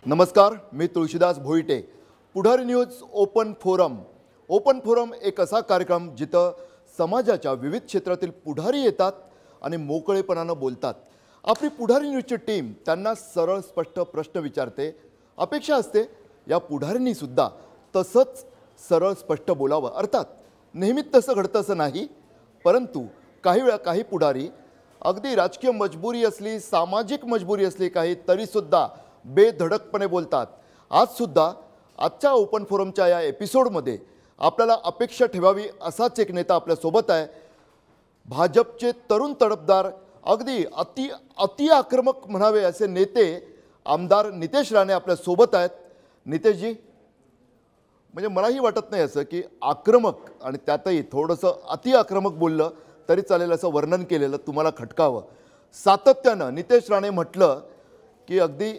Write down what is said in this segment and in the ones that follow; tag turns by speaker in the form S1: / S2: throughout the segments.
S1: नमस्कार, मी तुळशीदास भोईटे. पुढारी news open forum एक असा कार्यक्रम जिथं समाजाच्या विविध क्षेत्रातील पुढारी येतात आणि मोकळेपणानं बोलतात. आपली पुढारी न्यूजची टीम त्यांना सरळ स्पष्ट प्रश्न विचारते. अपेक्षा असते या पुढाऱ्यांनी सुद्धा तसंच सरळ स्पष्ट बोलावं. अर्थात नेहमीच तसं घडतं असं नाही, परंतु काही वेळा काही पुढारी अगदी राजकीय मजबुरी असली, सामाजिक मजबुरी असली काही, तरीसुद्धा बेधडकपणे बोलतात. आजसुद्धा आजच्या ओपन फोरमच्या या एपिसोडमध्ये आपल्याला अपेक्षा ठेवावी असाच एक नेता आपल्यासोबत आहे. भाजपचे तरुण तडफदार, अगदी अति आक्रमक म्हणावे असे नेते आमदार नितेश राणे आपल्यासोबत आहेत. नितेशजी, म्हणजे मलाही वाटत नाही असं की आक्रमक आणि त्यातही थोडंसं अति आक्रमक बोललं तरी चालेल असं वर्णन केलेलं तुम्हाला खटकावं. सातत्यानं नितेश राणे म्हटलं की अगदी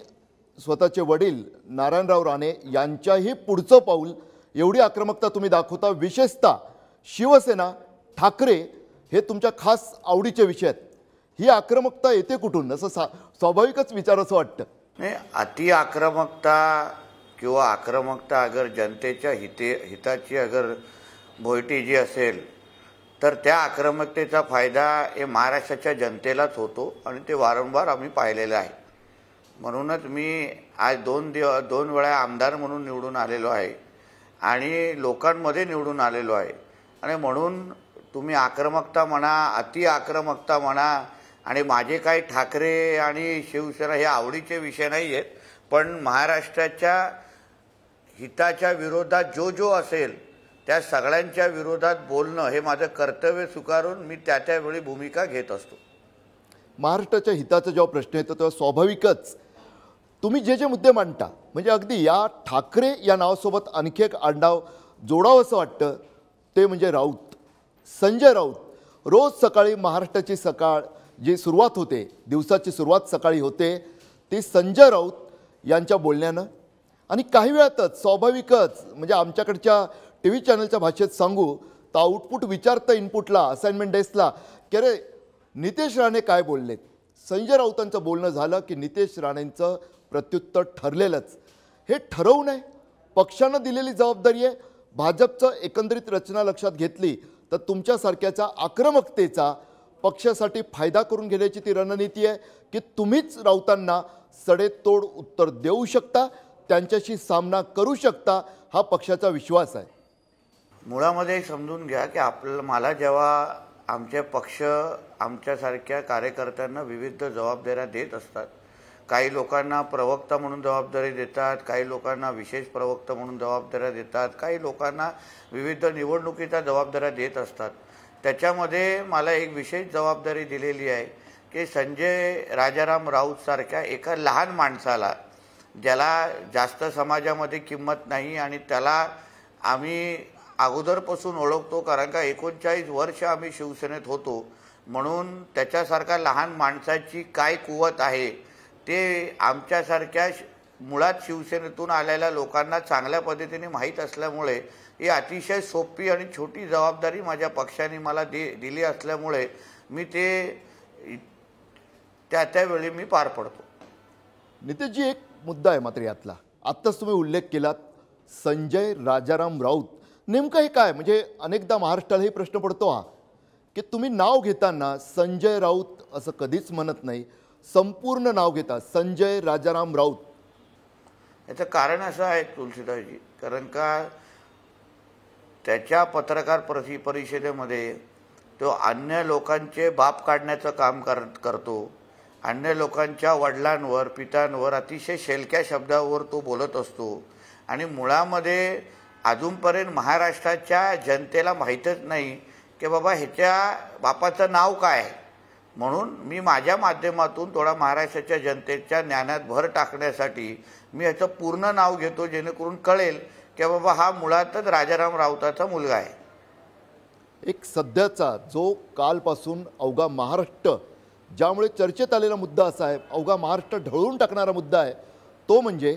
S1: स्वतःचे वडील नारायणराव राणे यांच्याही पुढचं पाऊल एवढी आक्रमकता तुम्ही दाखवता. विशेषतः शिवसेना, ठाकरे हे तुमच्या खास आवडीचे विषय आहेत. ही आक्रमकता येते कुठून असं स्वाभाविकच विचार असं वाटतं.
S2: नाही, अति आक्रमकता किंवा आक्रमकता अगर जनतेच्या हिताची अगर भोयटी जी असेल तर त्या आक्रमकतेचा फायदा हे महाराष्ट्राच्या जनतेलाच होतो आणि ते वारंवार आम्ही पाहिलेलं आहे. म्हणूनच मी आज दोन वेळा आमदार म्हणून निवडून आलेलो आहे आणि लोकांमध्ये निवडून आलेलो आहे. आणि म्हणून तुम्ही आक्रमकता म्हणा, अति आक्रमकता म्हणा, आणि माझे काही ठाकरे आणि शिवसेना हे आवडीचे विषय नाही आहेत, पण महाराष्ट्राच्या हिताच्या विरोधात जो असेल त्या सगळ्यांच्या विरोधात बोलणं हे माझं कर्तव्य स्वीकारून मी त्या वेळी भूमिका घेत असतो.
S1: महाराष्ट्राच्या हिताचा जेव्हा प्रश्न येतो तेव्हा स्वाभाविकच तुम्ही जे मुद्दे मांडता, म्हणजे अगदी या ठाकरे या नावासोबत आणखी एक आडनाव जोडावं असं वाटतं, ते म्हणजे राऊत, संजय राऊत. रोज सकाळी महाराष्ट्राची सकाळ जी सुरुवात होते, दिवसाची सुरुवात सकाळी होते ती संजय राऊत यांच्या बोलण्यानं. आणि काही वेळातच स्वाभाविकच म्हणजे आमच्याकडच्या टी व्ही चॅनलच्या भाषेत सांगू तर आउटपुट विचारतं इनपुटला, असाइनमेंट डेस्कला की अरे नितेश राणे काय बोललेत. संजय राऊतांचं बोलणं झालं की नितेश राणेंचं प्रत्युत्तर ठरलेलंच. हे ठरवून आहे, पक्षानं दिलेली जबाबदारी आहे. भाजपचं एकंदरीत रचना लक्षात घेतली तर तुमच्यासारख्याच्या आक्रमकतेचा पक्षासाठी फायदा करून घेण्याची ती रणनीती आहे की तुम्हीच राऊतांना सडेतोड उत्तर देऊ शकता, त्यांच्याशी सामना करू शकता, हा पक्षाचा विश्वास आहे.
S2: मुळामध्ये समजून घ्या की मला जेव्हा आमचे पक्ष आमच्यासारख्या कार्यकर्त्यांना विविध जबाबदाऱ्या देत असतात, काही लोकांना प्रवक्ता म्हणून जबाबदारी देतात, काही लोकांना विशेष प्रवक्ता म्हणून जबाबदाऱ्या देतात, काही लोकांना विविध निवडणुकीच्या जबाबदाऱ्या देत असतात. त्याच्यामध्ये मला एक विशेष जबाबदारी दिलेली आहे की संजय राजाराम राऊत सारख्या एका लहान माणसाला, ज्याला जास्त समाजामध्ये किंमत नाही आणि त्याला आम्ही अगोदरपासून ओळखतो, कारण का 39 वर्ष आम्ही शिवसेनेत होतो, म्हणून त्याच्यासारख्या लहान माणसाची काय कुवत आहे ते आमच्यासारख्या मुळात शिवसेनेतून आलेल्या लोकांना चांगल्या पद्धतीने माहीत असल्यामुळे ही अतिशय सोपी आणि छोटी जबाबदारी माझ्या पक्षाने मला दिली असल्यामुळे मी ते त्यावेळी मी पार पडतो.
S1: नितेशजी, एक मुद्दा आहे मात्र यातला, आत्ताच तुम्ही उल्लेख केलात संजय राजाराम राऊत. नेमकं हे काय, म्हणजे अनेकदा महाराष्ट्रालाही प्रश्न पडतो हा की तुम्ही नाव घेताना संजय राऊत असं कधीच म्हणत नाही, संपूर्ण नाव घेता संजय राजाराम राऊत.
S2: याचं कारण असं आहे तुलसीदासजी, कारण का त्याच्या पत्रकार परिषदेमध्ये तो अन्य लोकांचे बाप काढण्याचं काम करतो, अन्य लोकांच्या वडिलांवर, पित्यांवर अतिशय शेलक्या शब्दावर तो बोलत असतो. आणि मुळामध्ये अजूनपर्यंत महाराष्ट्राच्या जनतेला माहीतच नाही की बाबा ह्याच्या बापाचं नाव काय आहे. म्हणून मी माझ्या माध्यमातून थोडा महाराष्ट्राच्या जनतेच्या ज्ञानात भर टाकण्यासाठी मी ह्याचं पूर्ण नाव घेतो, जेणेकरून कळेल की बाबा हा मुळातच राजाराम राऊताचा मुलगा आहे.
S1: एक सध्याचा जो कालपासून अवघा महाराष्ट्र ज्यामुळे चर्चेत आलेला मुद्दा असा आहे, अवघा महाराष्ट्र ढवळून टाकणारा मुद्दा आहे, तो म्हणजे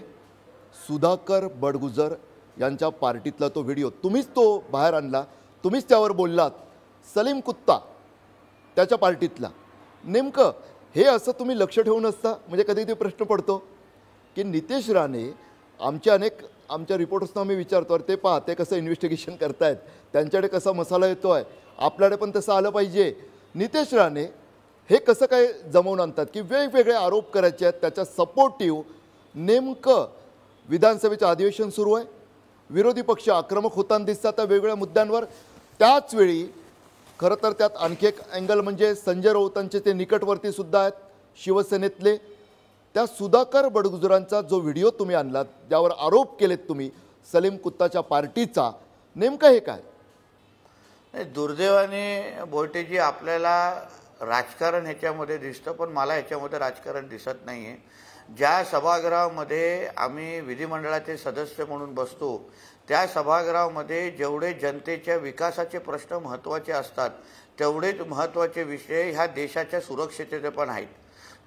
S1: सुधाकर बडगुजर यांच्या पार्टीतला तो व्हिडिओ. तुम्हीच तो बाहेर आणला, तुम्हीच त्यावर बोललात. सलीम कुत्ता त्याच्या पार्टीतला, नेमकं हे असं तुम्ही लक्ष ठेवून असता, म्हणजे कधी ते प्रश्न पडतो की नितेश राणे आमच्या रिपोर्टर्सना मी विचारतो, अरे ते पहा ते कसं इन्व्हेस्टिगेशन करतायत, त्यांच्याकडे कसा मसाला येतो आहे, आपल्याकडे पण तसं आलं पाहिजे. नितेश राणे हे कसं काय जमवून आणतात की वेगवेगळे आरोप करायचे आहेत, त्याच्या सपोर्टिव्ह नेमकं विधानसभेचं अधिवेशन सुरू आहे, विरोधी पक्ष आक्रमक होताना दिसतात त्या वेगवेगळ्या मुद्द्यांवर. त्याचवेळी खरं तर त्यात आणखी एक अँगल म्हणजे संजय राऊतांचे ते निकटवर्ती सुद्धा आहेत शिवसेनेतले. त्या सुधाकर बडगुजरांचा जो व्हिडिओ तुम्ही आणलात, ज्यावर आरोप केलेत तुम्ही सलीम कुत्ताच्या पार्टीचा, नेमकं हे काय?
S2: नाही, दुर्दैवाने भोयटेजी आपल्याला राजकारण ह्याच्यामध्ये दिसतं, पण मला ह्याच्यामध्ये राजकारण दिसत नाही आहे. ज्या सभागृहामध्ये आम्ही विधिमंडळाचे सदस्य म्हणून बसतो, त्या सभागृहामध्ये जेवढे जनतेच्या विकासाचे प्रश्न महत्त्वाचे असतात, तेवढेच महत्त्वाचे विषय ह्या देशाच्या सुरक्षेचे पण आहेत.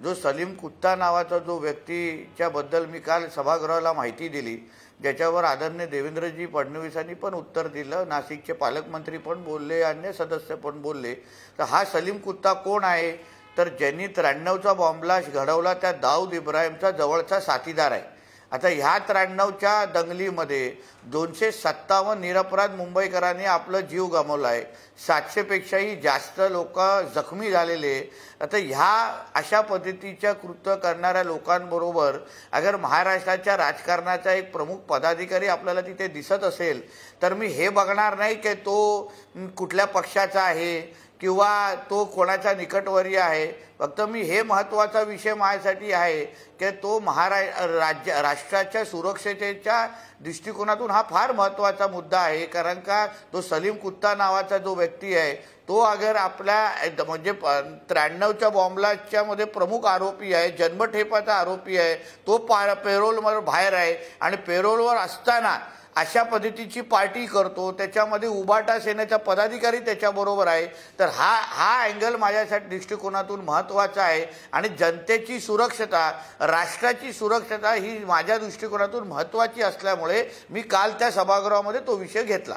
S2: जो सलीम कुत्ता नावाचा जो व्यक्तीच्याबद्दल मी काल सभागृहाला माहिती दिली, ज्याच्यावर आदरणीय देवेंद्रजी फडणवीसांनी पण उत्तर दिलं, नाशिकचे पालकमंत्री पण बोलले, अन्य सदस्य पण बोलले. तर हा सलीम कुत्ता कोण आहे? तर ज्यांनी 93चा बॉम्बलास्ट घडवला त्या दाऊद इब्राहिमचा जवळचा साथीदार आहे. आता ह्या 93च्या दंगलीमध्ये 257 निरपराध मुंबईकरांनी आपलं जीव गमावला आहे, 700 पेक्षाही जास्त लोक जखमी झालेले. आता ह्या अशा पद्धतीच्या कृत्य करणाऱ्या लोकांबरोबर अगर महाराष्ट्राच्या राजकारणाचा एक प्रमुख पदाधिकारी आपल्याला तिथे दिसत असेल, तर मी हे बघणार नाही की तो कुठल्या पक्षाचा आहे किंवा तो कोणाचा निकटवर्य आहे. फक्त मी हे महत्त्वाचा विषय माझ्यासाठी आहे की तो राष्ट्राच्या सुरक्षेच्या दृष्टिकोनातून हा फार महत्त्वाचा मुद्दा आहे. कारण का तो सलीम कुत्ता नावाचा जो व्यक्ती आहे, तो अगर आपल्या म्हणजे 93च्या बॉम्बलास्टच्या मध्ये प्रमुख आरोपी आहे, जन्मठेपाचा आरोपी आहे, तो पेरोलवर बाहेर आहे आणि पेरोलवर असताना अशा पद्धतीची पार्टी करतो, त्याच्यामध्ये उबाटा सेनेचा पदाधिकारी त्याच्याबरोबर आहे. तर हा अँगल माझ्यासाठी दृष्टिकोनातून महत्त्वाचा आहे. आणि जनतेची सुरक्षता, राष्ट्राची सुरक्षता ही माझ्या दृष्टिकोनातून महत्त्वाची असल्यामुळे मी काल त्या सभागृहामध्ये तो विषय घेतला.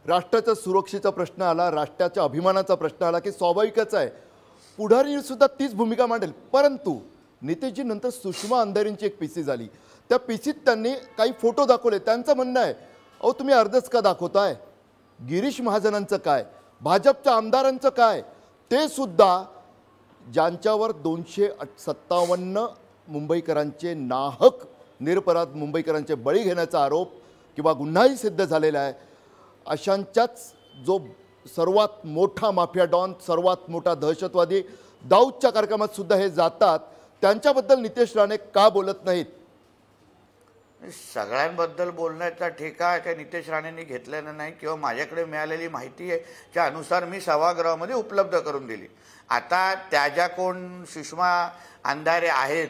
S1: राष्ट्राच्या सुरक्षेचा प्रश्न आला, राष्ट्राच्या अभिमानाचा प्रश्न आला की स्वाभाविकच आहे पुढारी सुद्धा तीच भूमिका मांडेल. परंतु नितेशजी नंतर सुषमा अंधारेंची एक पीसी झाली, त्या पीसीत त्यांनी काही फोटो दाखवले. त्यांचं म्हणणं आहे, अहो तुम्ही अर्धच का दाखवताय, गिरीश महाजनांचं काय, भाजपच्या आमदारांचं काय, ते सुद्धा ज्यांच्यावर 257 मुंबईकरांचे नाहक निरपराध मुंबईकरांचे बळी घेण्याचा आरोप किंवा गुन्हाही सिद्ध झालेला आहे, अशांच्याच जो सर्वात मोठा माफिया डॉन, सर्वात मोठा दहशतवादी दाऊदच्या कार्यक्रमात सुद्धा हे जातात, त्यांच्याबद्दल नितेश राणे का बोलत नाहीत?
S2: सगळ्यांबद्दल बोलण्याचा ठेका त्या नितेश राणेंनी घेतलेला नाही किंवा माझ्याकडे मिळालेली माहिती आहे त्या अनुसार मी सभागृहामध्ये उपलब्ध करून दिली. आता त्या ज्या कोण सुषमा अंधारे आहेत,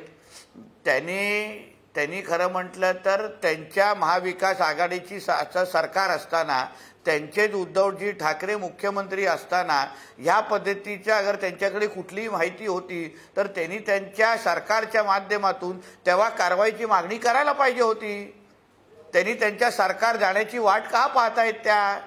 S2: त्यांनी खरं म्हटलं तर त्यांच्या महाविकास आघाडीची सरकार असताना, त्यांचेच उद्धवजी ठाकरे मुख्यमंत्री असताना ह्या पद्धतीच्या अगर त्यांच्याकडे कुठलीही माहिती होती तर त्यांनी त्यांच्या सरकारच्या माध्यमातून तेव्हा कारवाईची मागणी करायला पाहिजे होती. त्यांनी त्यांच्या सरकार जाण्याची वाट का पाहतायत त्या?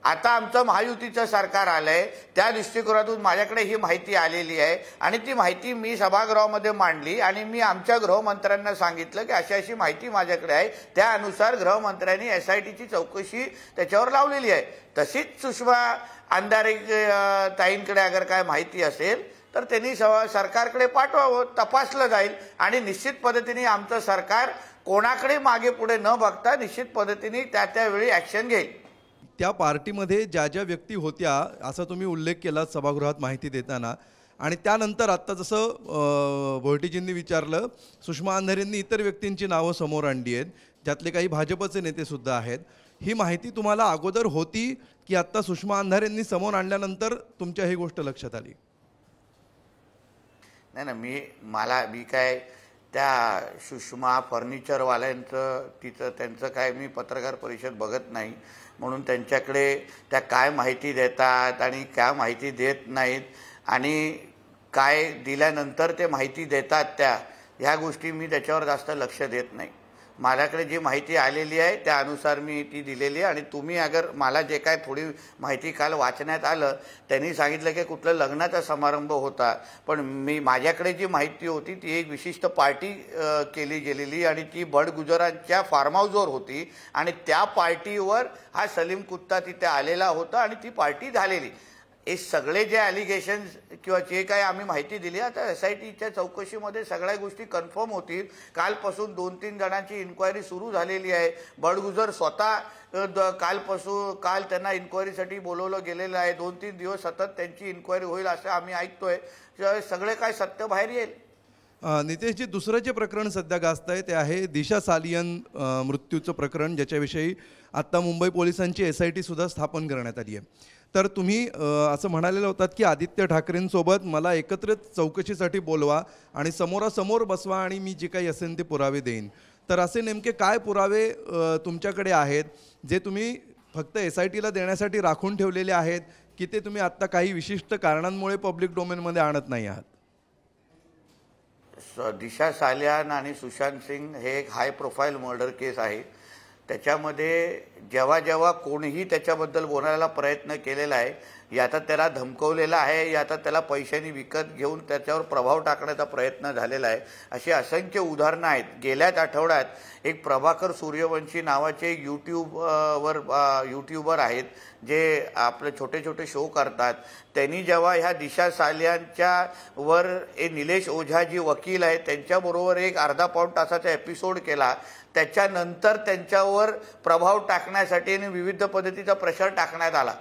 S2: आता आमचं महायुतीचं सरकार आलंय, त्या दृष्टिकोनातून माझ्याकडे ही माहिती आलेली आहे आणि ती माहिती मी सभागृहामध्ये मांडली आणि मी आमच्या गृहमंत्र्यांना सांगितलं की अशी अशी माहिती माझ्याकडे आहे. त्यानुसार गृहमंत्र्यांनी SITची चौकशी त्याच्यावर लावलेली आहे. तशीच सुषमा अंधारे ताईंकडे अगर काय माहिती असेल तर त्यांनी सरकारकडे पाठवावं, तपासलं जाईल आणि निश्चित पद्धतीने आमचं सरकार कोणाकडे मागे पुढे न बघता निश्चित पद्धतीने त्यावेळी ॲक्शन घेईल.
S3: त्या पार्टीमध्ये ज्या ज्या व्यक्ती होत्या असा तुम्ही उल्लेख केला सभागृहात माहिती देताना, आणि त्यानंतर आत्ता जसं भोयटेजींनी विचारलं, सुषमा अंधारेंनी इतर व्यक्तींची नावं समोर आणली आहेत, ज्यातले काही भाजपचे नेतेसुद्धा आहेत. ही माहिती तुम्हाला अगोदर होती की आत्ता सुषमा अंधारेंनी समोर आणल्यानंतर तुमच्या ही गोष्ट लक्षात आली?
S2: नाही ना, मी काय त्या सुषमा फर्निचरवाल्यांचं त्यांचं काय मी पत्रकार परिषद बघत नाही, म्हणून त्यांच्याकडे त्या काय माहिती देतात आणि काय माहिती देत नाहीत आणि काय दिल्यानंतर ते माहिती देतात ह्या गोष्टी मी त्याच्यावर जास्त लक्ष देत नाही. माझ्याकडे जी माहिती आलेली आहे त्यानुसार मी ती दिलेली आहे. आणि तुम्ही अगर मला जे काय थोडी माहिती काल वाचण्यात आलं, त्यांनी सांगितलं की कुठलं लग्नाचा समारंभ होता, पण माझ्याकडे जी माहिती होती ती एक विशिष्ट पार्टी केली गेलेली आणि ती बडगुजरांच्या फार्म हाऊसवर होती आणि त्या पार्टीवर हा सलीम कुत्ता तिथे आलेला होता आणि ती पार्टी झालेली. हे सगळे जे ॲलिगेशन्स किंवा जे काही आम्ही माहिती दिली, आता SITच्या चौकशीमध्ये सगळ्या गोष्टी कन्फर्म होतील. कालपासून 2-3 जणांची इन्क्वायरी सुरू झालेली आहे. बडगुजर स्वतः काल त्यांना इन्क्वायरीसाठी बोलवलं गेलेलं आहे. 2-3 दिवस सतत त्यांची इन्क्वायरी होईल असं आम्ही ऐकतोय. सगळे काय सत्य बाहेर येईल.
S3: नितेशजी, दुसरं जे प्रकरण सध्या गाजत आहे ते आहे दिशा सालियन मृत्यूचं प्रकरण, ज्याच्याविषयी आत्ता मुंबई पोलिसांची SIT सुद्धा स्थापन करण्यात आली आहे. तर तुम्ही असं म्हणालेलं होतात की आदित्य ठाकरेंसोबत मला एकत्रित चौकशीसाठी बोलवा आणि समोरासमोर बसवा आणि मी जे काही असेल ते पुरावे देईन. तर असे नेमके काय पुरावे तुमच्याकडे आहेत जे तुम्ही फक्त SITला देण्यासाठी राखून ठेवलेले आहेत, की ते तुम्ही आत्ता काही विशिष्ट कारणांमुळे पब्लिक डोमेनमध्ये आणत नाही आहात?
S2: दिशा सालियान आणि सुशांत सिंग हे एक हाय प्रोफाईल मर्डर केस आहे. त्याच्यामध्ये जेव्हा जेव्हा कोणीही त्याच्याबद्दल बोलायला प्रयत्न केलेला आहे, या तर त्याला धमकवलेला आहे, या तर त्याला पैशांनी विकत घेऊन त्याच्यावर प्रभाव टाकण्याचा प्रयत्न झालेला आहे. अशी असंख्य उदाहरणं आहेत. गेल्याच आठवड्यात एक प्रभाकर सूर्यवंशी नावाचे यूट्यूबर आहेत जे आपले छोटे छोटे शो करतात. त्यांनी जेव्हा ह्या दिशा सालियांच्या वर निलेश ओझा जी वकील आहे त्यांच्याबरोबर एक अर्धा-पाऊण तासाचा एपिसोड केला. त्याच्यानंतर त्यांच्यावर प्रभाव टाकण्यासाठी आणि विविध पद्धतीचा प्रेशर टाकण्यात आला.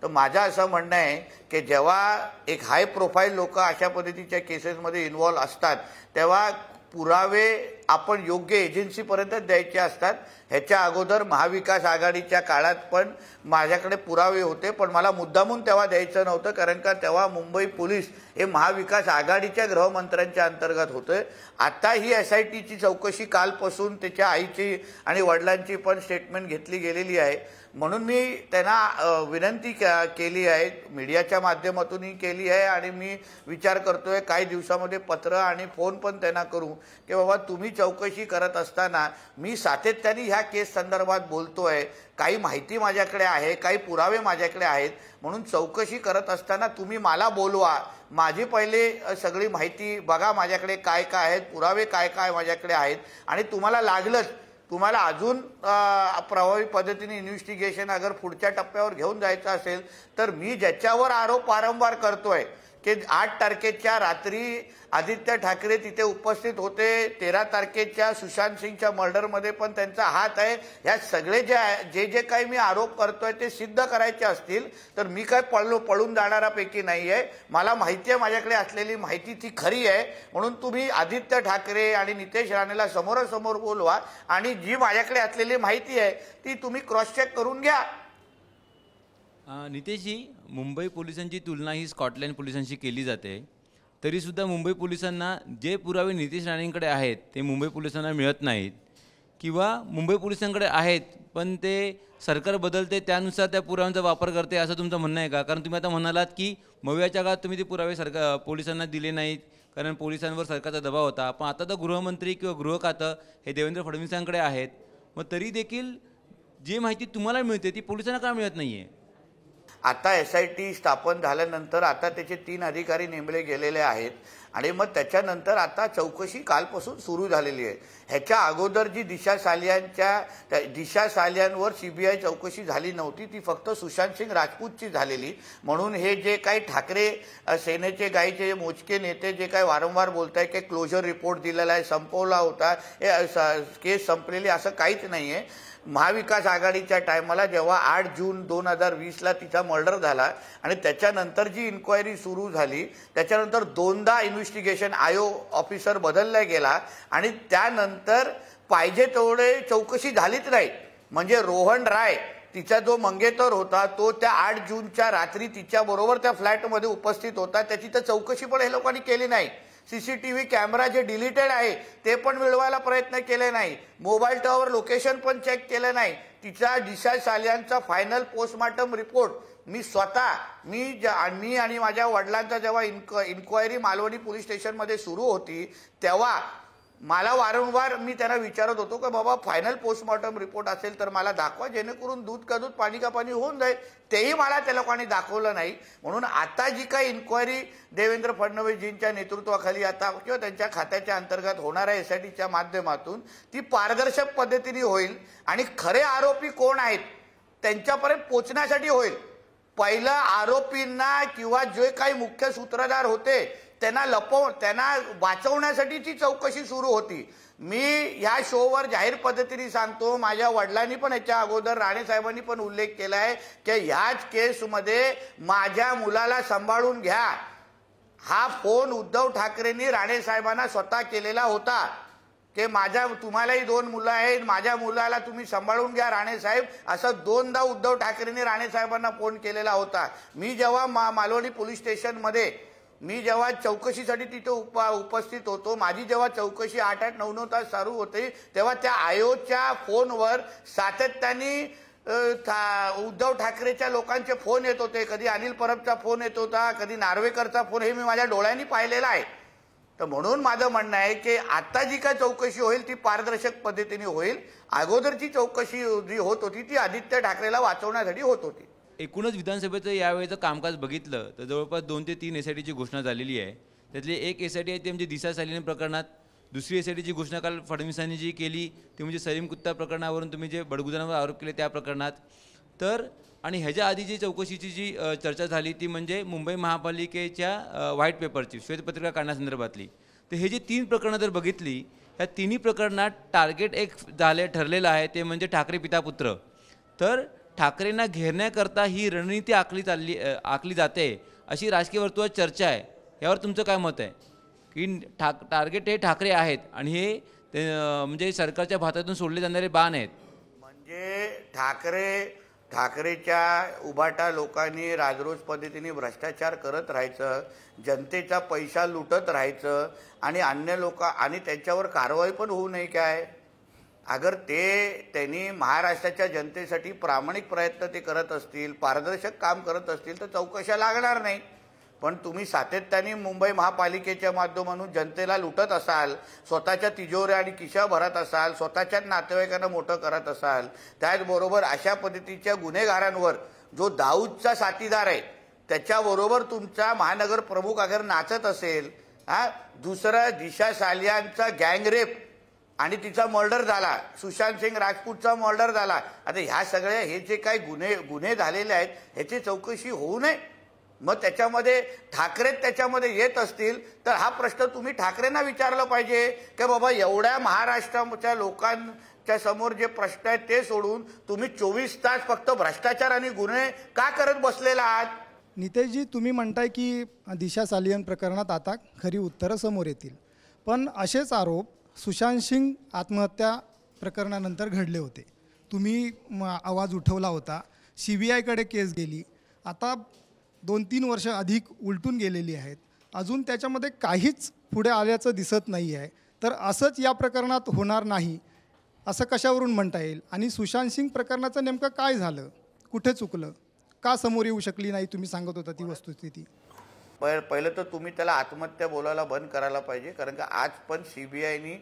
S2: तर माझं असं म्हणणं आहे की जेव्हा एक हाय प्रोफाईल लोक अशा पद्धतीच्या केसेसमध्ये इन्व्हॉल्व असतात तेव्हा पुरावे आपण योग्य एजन्सीपर्यंत द्यायचे असतात. ह्याच्या अगोदर महाविकास आघाडीच्या काळात पण माझ्याकडे पुरावे होते, पण मला मुद्दामून तेव्हा द्यायचं नव्हतं, कारण का तेव्हा मुंबई पोलीस हे महाविकास आघाडीच्या गृहमंत्र्यांच्या अंतर्गत होतं. आता ही SITची चौकशी कालपासून त्याच्या आईची आणि वडिलांची पण स्टेटमेंट घेतली गेलेली आहे. म्हणून मी त्यांना विनंती केली आहे, मीडियाच्या माध्यमातूनही केली आहे आणि मी विचार करतोय काही दिवसामध्ये पत्र आणि फोन पण त्यांना करू की बाबा तुम्ही चौकशी करत असताना मी सातत्याने ह्या केस संदर्भात बोलतोय, काही माहिती माझ्याकडे आहे, काही पुरावे माझ्याकडे आहेत, म्हणून चौकशी करत असताना तुम्ही मला बोलवा, माझी पहिले सगळी माहिती बघा, माझ्याकडे काय काय आहेत, पुरावे काय काय माझ्याकडे आहेत, आणि तुम्हाला लागलंच तुम्हाला अजून प्रभावी पद्धतीने इन्व्हेस्टिगेशन अगर पुढच्या टप्प्यावर घेऊन जायचं असेल तर मी ज्याच्यावर आरोप वारंवार करतोय की 8 तारखेच्या रात्री आदित्य ठाकरे तिथे उपस्थित होते, 13 तारखेच्या सुशांत सिंगच्या मर्डरमध्ये पण त्यांचा हात आहे, या सगळे जे काही मी आरोप करतोय ते सिद्ध करायचे असतील तर मी काय पळून जाणारापैकी नाही आहे. मला माहिती आहे, माझ्याकडे असलेली माहिती ती खरी आहे. म्हणून तुम्ही आदित्य ठाकरे आणि नितेश राणेला समोरासमोर बोलवा आणि जी माझ्याकडे असलेली माहिती आहे ती तुम्ही क्रॉस चेक करून घ्या.
S4: नितेशजी, मुंबई पोलिसांची तुलना ही स्कॉटलँड पोलिसांशी केली जाते, तरीसुद्धा मुंबई पोलिसांना जे पुरावे नितेश राणेंकडे आहेत ते मुंबई पोलिसांना मिळत नाहीत, किंवा मुंबई पोलिसांकडे आहेत पण ते सरकार बदलते त्यानुसार त्या पुराव्यांचा वापर करते असं तुमचं म्हणणं आहे का? कारण तुम्ही आता म्हणालात की मवियाच्या काळात तुम्ही ते पुरावे पोलिसांना दिले नाहीत कारण पोलिसांवर सरकारचा दबाव होता, पण आता तर गृहमंत्री किंवा गृह खातं हे देवेंद्र फडणवीसांकडे आहेत, मग तरी देखील जी माहिती तुम्हाला मिळते ती पोलिसांना का मिळत नाही आहे?
S2: आता SIT स्थापन झाल्यानंतर आता त्याचे 3 अधिकारी नेमले गेलेले आहेत आणि मग त्याच्यानंतर आता चौकशी कालपासून सुरू झालेली आहे. ह्याच्या अगोदर जी दिशा सालियांवर CBI चौकशी झाली नव्हती, ती फक्त सुशांत सिंग राजपूतची झालेली. म्हणून हे जे काही ठाकरे सेनेचे गाईचे मोजके नेते जे काही वारंवार बोलत आहे की क्लोजर रिपोर्ट दिलेला आहे, संपवला होता, हे केस संपलेली, असं काहीच नाही आहे. महाविकास आघाडीच्या टायमाला जेव्हा 8 जून 2020ला तिचा मर्डर झाला आणि त्याच्यानंतर जी इन्क्वायरी सुरू झाली त्याच्यानंतर 2दा इन्व्हेस्टिगेशन ऑफिसर बदलला गेला आणि त्यानंतर पाहिजे तेवढे चौकशी झालीच नाही. म्हणजे रोहन राय तिचा जो मंगेतर होता तो त्या 8 जूनच्या रात्री तिच्याबरोबर त्या फ्लॅटमध्ये उपस्थित होता, त्याची तर चौकशी पण हे लोकांनी केली नाही. CCTV कॅमेरा जे डिलीटेड आहे ते पण मिळवायला प्रयत्न केले नाही, मोबाईल टॉवर लोकेशन पण चेक केलं नाही. तिचा दिशा सालियांचा फायनल पोस्टमॉर्टम रिपोर्ट मी आणि माझ्या वडिलांचा जेव्हा इन्क्वायरी मालवणी पोलीस स्टेशनमध्ये सुरू होती तेव्हा मला वारंवार मी त्यांना विचारत होतो की बाबा फायनल पोस्टमॉर्टम रिपोर्ट असेल तर मला दाखवा, जेणेकरून दूध का दूध पाणी का पाणी होऊन जाईल. तेही मला त्या लोकांनी दाखवलं नाही. म्हणून आता जी काही इन्क्वायरी देवेंद्र फडणवीसजींच्या नेतृत्वाखाली आता किंवा त्यांच्या खात्याच्या अंतर्गत होणाऱ्या एसआयटीच्या माध्यमातून ती पारदर्शक पद्धतीने होईल आणि खरे आरोपी कोण आहेत त्यांच्यापर्यंत पोहोचण्यासाठी होईल. पहिलं आरोपींना किंवा जे काही मुख्य सूत्रधार होते त्यांना त्यांना वाचवण्यासाठीची चौकशी सुरू होती. मी ह्या शोवर जाहीर पद्धतीने सांगतो, माझ्या वडिलांनी पण याच्या अगोदर राणे साहेबांनी पण उल्लेख केला आहे की ह्याच केसमध्ये माझ्या मुलाला सांभाळून घ्या हा फोन उद्धव ठाकरेंनी राणे साहेबांना स्वतः केलेला होता की तुम्हालाही 2 मुलं आहेत, माझ्या मुलाला तुम्ही सांभाळून घ्या राणे साहेब, असं 2दा उद्धव ठाकरेंनी राणे साहेबांना फोन केलेला होता. मी जेव्हा मालवणी पोलीस स्टेशनमध्ये मी जेव्हा चौकशीसाठी तिथे उपस्थित होतो, माझी जेव्हा चौकशी 8-8, 9-9 तास चालू होते, तेव्हा त्या आयोच्या फोनवर सातत्याने उद्धव ठाकरेच्या लोकांचे फोन येत होते. कधी अनिल परबचा फोन येत होता, कधी नार्वेकरचा फोन, हे मी माझ्या डोळ्यांनी पाहिलेला आहे. तर म्हणून माझं म्हणणं आहे की आता जी काय चौकशी होईल ती पारदर्शक पद्धतीने होईल. अगोदरची चौकशी जी होत होती ती आदित्य ठाकरेला वाचवण्यासाठी होत होती.
S4: एकूणच विधानसभेचं यावेळेचं कामकाज बघितलं तर जवळपास 2 ते 3 SITची घोषणा झालेली आहे. त्यातली एक SIT आहे ती म्हणजे दिशा सालियन प्रकरणात, दुसरी SITची घोषणा काल फडणवीसांनी जी केली ती म्हणजे सलीम कुत्ता प्रकरणावरून तुम्ही जे बडगुजरांवर आरोप केले त्या प्रकरणात. तर आणि ह्याच्या आधी जी चौकशीची जी चर्चा झाली ती म्हणजे मुंबई महापालिकेच्या व्हाईट पेपरची श्वेतपत्रिका काढण्यासंदर्भातली. तर हे जे 3 प्रकरणं जर बघितली, ह्या तिन्ही प्रकरणात टार्गेट एक ठरलेलं आहे, ते म्हणजे ठाकरे पिता पुत्र. तर ठाकरेंना घेरण्याकरता ही रणनीती आखली जाते अशी राजकीय वर्तुळात चर्चा आहे. यावर तुमचं काय मत आहे की टार्गेट हे ठाकरे आहेत आणि हे म्हणजे सरकारच्या भातातून सोडले जाणारे बाण आहेत?
S2: म्हणजे ठाकरेच्या उभाटा लोकांनी राजरोज पद्धतीने भ्रष्टाचार करत राहायचं, जनतेचा पैसा लुटत राहायचं आणि अन्य लोक आणि त्यांच्यावर कारवाई पण होऊ नये काय? अगर त्यांनी महाराष्ट्राच्या जनतेसाठी प्रामाणिक प्रयत्न ते करत असतील, पारदर्शक काम करत असतील तर चौकशा लागणार नाही. पण तुम्ही सातत्याने मुंबई महापालिकेच्या माध्यमातून जनतेला लुटत असाल, स्वतःच्या तिजोऱ्या आणि खिशा भरत असाल, स्वतःच्याच नातेवाईकांना मोठं करत असाल, त्याचबरोबर अशा पद्धतीच्या गुन्हेगारांवर जो दाऊदचा साथीदार आहे त्याच्याबरोबर तुमचा महानगर प्रमुख अगर नाचत असेल, दुसरं दिशा सालियानचा गँगरेप आणि तिचा मर्डर झाला, सुशांत सिंग राजपूतचा मर्डर झाला, आता ह्या सगळ्या हे जे काही गुन्हे झालेले आहेत ह्याची चौकशी होऊ नये? मग त्याच्यामध्ये ठाकरे त्याच्यामध्ये येत असतील तर हा प्रश्न तुम्ही ठाकरेंना विचारला पाहिजे की बाबा एवढ्या महाराष्ट्राच्या लोकांच्या समोर जे प्रश्न आहेत ते सोडून तुम्ही 24 तास फक्त भ्रष्टाचार आणि गुन्हे का करत बसलेला आहात?
S5: नितेशजी, तुम्ही म्हणताय की दिशा सालियन प्रकरणात आता खरी उत्तरं समोर येतील, पण असेच आरोप सुशांत सिंग आत्महत्या प्रकरणानंतर घडले होते. तुम्ही आवाज उठवला होता, CBIकडे केस गेली, आता 2-3 वर्ष अधिक उलटून गेलेली आहेत, अजून त्याच्यामध्ये काहीच पुढे आल्याचं दिसत नाही आहे. तर असंच या प्रकरणात होणार नाही असं कशावरून म्हणता येईल? आणि सुशांत सिंग प्रकरणाचं नेमकं काय झालं, कुठे चुकलं, का समोर येऊ शकली नाही? तुम्ही सांगत होता ती वस्तुस्थिती.
S2: पहिलं तर तुम्ही त्याला आत्महत्या बोलायला बंद करायला पाहिजे, कारण का आज पण CBIनी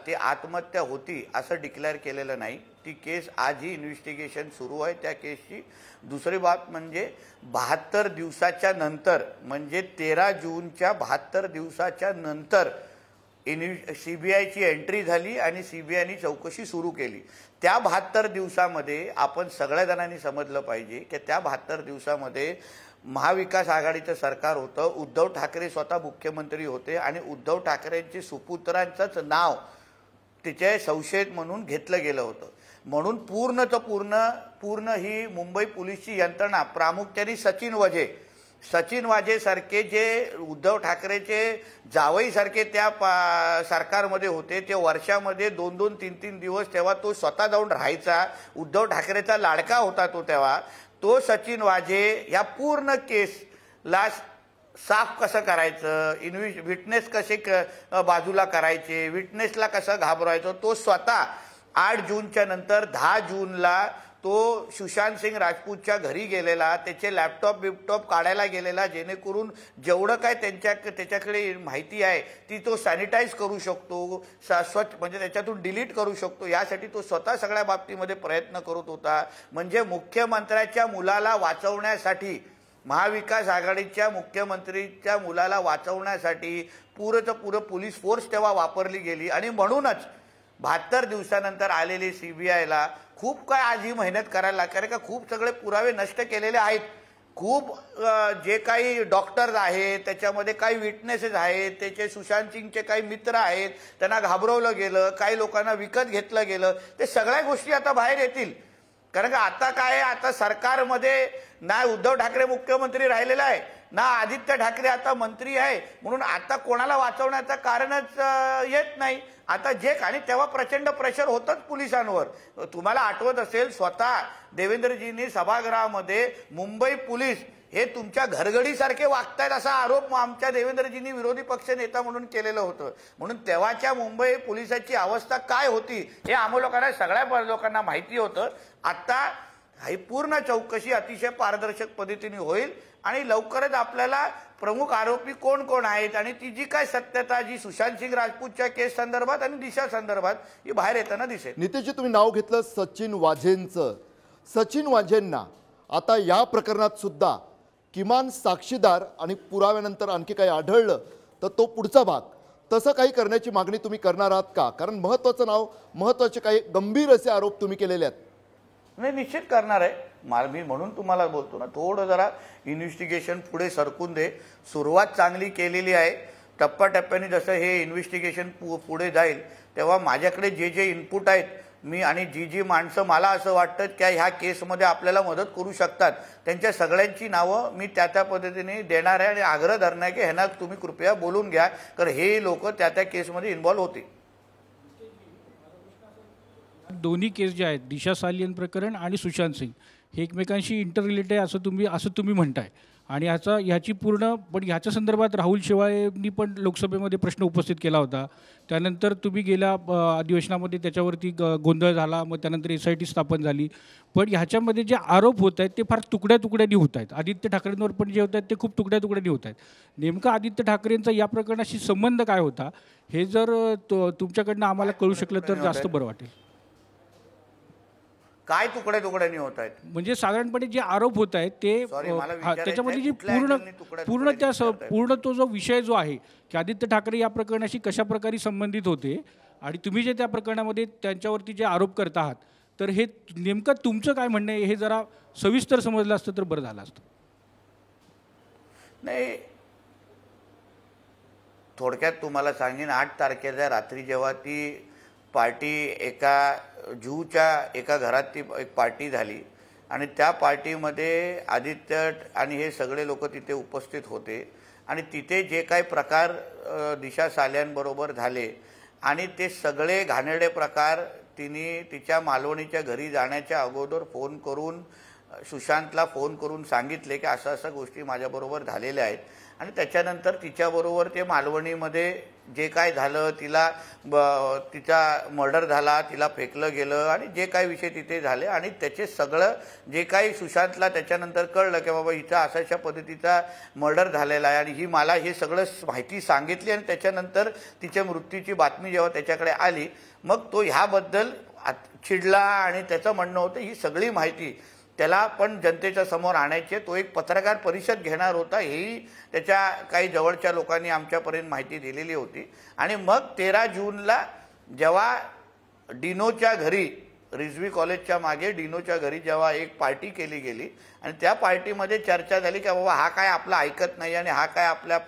S2: ते आत्महत्या होती असं डिक्लेअर केलेलं नाही. ती केस आजही इन्व्हेस्टिगेशन सुरू आहे त्या केसची. दुसरी बात म्हणजे 72 दिवसाच्या नंतर म्हणजे 13 जूनच्या 72 दिवसाच्या नंतर CBIची एंट्री झाली आणि CBIनी चौकशी सुरू केली. त्या 72 दिवसामध्ये आपण सगळ्या जणांनी समजलं पाहिजे की त्या 72 दिवसामध्ये महाविकास आघाडीचं सरकार होतं, उद्धव ठाकरे स्वतः मुख्यमंत्री होते आणि उद्धव ठाकरेंचे सुपुत्रांचंच नाव तिचे संशयित म्हणून घेतलं गेलं होतं. म्हणून पूर्ण ही मुंबई पोलीसची यंत्रणा प्रामुख्याने सचिन वाजे सारखे जे उद्धव ठाकरेचे जावईसारखे त्या सरकारमध्ये होते, ते वर्षामध्ये 2-2, 3-3 दिवस तेव्हा तो स्वतः जाऊन राहायचा, उद्धव ठाकरेचा लाडका होता तेव्हा तो सचिन वाजे या पूर्ण केसला साफ कसं करायचं, विटनेस कसे बाजूला करायचे, विटनेसला कसं घाबरायचं, तो स्वतः 8 जूनच्या नंतर 10 जूनला तो सुशांत सिंग राजपूतच्या घरी गेलेला, त्याचे लॅपटॉप काढायला गेलेला, जेणेकरून जेवढं काय त्याच्याकडे माहिती आहे ती तो सॅनिटाईज करू शकतो, स्वच्छ म्हणजे त्याच्यातून डिलीट करू शकतो, यासाठी तो स्वतः सगळ्या बाबतीमध्ये प्रयत्न करत होता. म्हणजे मुख्यमंत्र्याच्या मुलाला वाचवण्यासाठी, महाविकास आघाडीच्या मुख्यमंत्रीच्या मुलाला वाचवण्यासाठी पुरं पोलीस फोर्स तेव्हा वापरली गेली. आणि म्हणूनच 72 दिवसानंतर आलेली सीबीआयला खूप काय आज ही मेहनत करायला लागते, कारण का खूप सगळे पुरावे नष्ट केलेले आहेत. खूप जे काही डॉक्टर्स आहेत, त्याच्यामध्ये काही विटनेसेस आहेत, त्याचे सुशांत सिंगचे काही मित्र आहेत, त्यांना घाबरवलं गेलं, काही लोकांना विकत घेतलं गेलं, ते सगळ्या गोष्टी आता बाहेर येतील. कारण का आता काय, आता सरकारमध्ये ना उद्धव ठाकरे मुख्यमंत्री राहिलेला आहे, ना आदित्य ठाकरे आता मंत्री आहे, म्हणून आता कोणाला वाचवण्याचं कारणच येत नाही. आता जे, आणि तेव्हा प्रचंड प्रेशर होतंच पोलिसांवर. तुम्हाला आठवत असेल, स्वतः देवेंद्रजींनी सभागृहामध्ये मुंबई पोलीस हे तुमच्या घरगडीसारखे वागतायत असा आरोप आमच्या देवेंद्रजींनी विरोधी पक्ष नेता म्हणून केलेलं होतं. म्हणून तेव्हाच्या मुंबई पोलिसाची अवस्था काय होती हे आम्हा लोकांना, सगळ्या लोकांना माहिती होतं. आता ही पूर्ण चौकशी अतिशय पारदर्शक पद्धतीने होईल आणि लवकरच आपल्याला प्रमुख आरोपी कोण कोण आहेत आणि ती जी काय सत्यता, जी सुशांत सिंग राजपूतच्या केस संदर्भात आणि दिशा संदर्भात ही बाहेर येताना दिसेल.
S1: नितेशजी, तुम्ही नाव घेतलं सचिन वाझेंचं. सचिन वाझेंना आता या प्रकरणात सुद्धा किमान साक्षीदार आणि पुराव्यानंतर आणखी काही आढळलं तर तो पुढचा भाग, तसं काही करण्याची मागणी तुम्ही करणार आहात का? कारण महत्त्वाचं नाव, महत्त्वाचे काही गंभीर असे आरोप तुम्ही केलेले आहेत.
S2: नाही, निश्चित करणार आहे. मी म्हणून तुम्हाला बोलतो ना, थोडं जरा इन्व्हेस्टिगेशन पुढे सरकून दे. सुरुवात चांगली केलेली आहे. टप्प्याटप्प्याने जसं हे इन्व्हेस्टिगेशन पुढे जाईल तेव्हा माझ्याकडे जे जे इनपुट आहेत, मी आणि जी माणसं मला असं वाटतं की ह्या केसमध्ये आपल्याला मदत करू शकतात, त्यांच्या सगळ्यांची नावं मी त्या पद्धतीने देणार आहे. आणि आग्रह धरणार आहे की ह्यांना तुम्ही कृपया बोलून घ्या, कारण हे लोक त्या केसमध्ये इन्व्हॉल्व्ह होते.
S6: दोन्ही केस जे आहेत, दिशा सालियन प्रकरण आणि सुशांत सिंग, हे एकमेकांशी इंटर रिलेटेड आहे असं तुम्ही म्हणताय. आणि ह्याची पूर्ण, पण ह्याच्या संदर्भात राहुल शेवाळेंनी पण लोकसभेमध्ये प्रश्न उपस्थित केला होता. त्यानंतर तुम्ही गेल्या अधिवेशनामध्ये त्याच्यावरती गोंधळ झाला, मग त्यानंतर SIT स्थापन झाली. पण ह्याच्यामध्ये जे आरोप होत आहेत ते फार तुकड्या होत आहेत. आदित्य ठाकरेंवर पण जे होत आहेत ते खूप तुकड्या होत आहेत. नेमकं आदित्य ठाकरेंचा या प्रकरणाशी संबंध काय होता हे जर तुमच्याकडनं आम्हाला कळू शकलं तर जास्त बरं वाटेल.
S2: काय तुकड्यानी होत आहेत
S6: म्हणजे साधारणपणे जे आरोप होत आहेत ते त्याच्यामध्ये जी पूर्ण तो जो विषय जो आहे की आदित्य ठाकरे या प्रकरणाशी कशा प्रकारे संबंधित होते आणि तुम्ही जे त्या प्रकरणामध्ये त्यांच्यावरती जे आरोप करत आहात, तर हे नेमकं तुमचं काय म्हणणं आहे हे जरा सविस्तर समजलं असतं तर बरं झालं असतं.
S2: नाही, थोडक्यात तुम्हाला सांगेन, 8 तारखेच्या रात्री जेव्हा ती पार्टी एका जूच्या एका घरात ती एक पार्टी झाली आणि त्या पार्टीमध्ये आदित्य आणि हे सगळे लोक तिथे उपस्थित होते आणि तिथे जे काही प्रकार दिशा सालियांबरोबर झाले आणि ते सगळे घाणेरडे प्रकार तिने तिच्या मालवणीच्या घरी जाण्याच्या अगोदर फोन करून सुशांतला फोन करून सांगितले की असं गोष्टी माझ्याबरोबर झालेल्या आहेत. आणि त्याच्यानंतर तिच्याबरोबर ते मालवणीमध्ये जे काय झालं, तिचा मर्डर झाला, तिला फेकलं गेलं आणि जे काही विषय तिथे झाले आणि त्याचे सगळं जे काही सुशांतला त्याच्यानंतर कळलं की बाबा हिचा अशा पद्धतीचा मर्डर झालेला आहे आणि ही मला हे सगळं माहिती सांगितली आणि त्याच्यानंतर तिच्या मृत्यूची बातमी जेव्हा त्याच्याकडे आली, मग तो ह्याबद्दल चिडला आणि त्याचं म्हणणं होतं ही सगळी माहिती त्याला पण जनतेच्या समोर आणायचे, तो एक पत्रकार परिषद घेणार होता, हेही त्याच्या काही जवळच्या लोकांनी आमच्यापर्यंत माहिती दिलेली होती. आणि मग 13 जूनला जेव्हा डिनोच्या घरी, रिझवी कॉलेजच्या मागे डिनोच्या घरी जेव्हा एक पार्टी केली गेली आणि त्या पार्टीमध्ये चर्चा झाली की बाबा हा काय आपला ऐकत नाही आणि हा काय आपल्या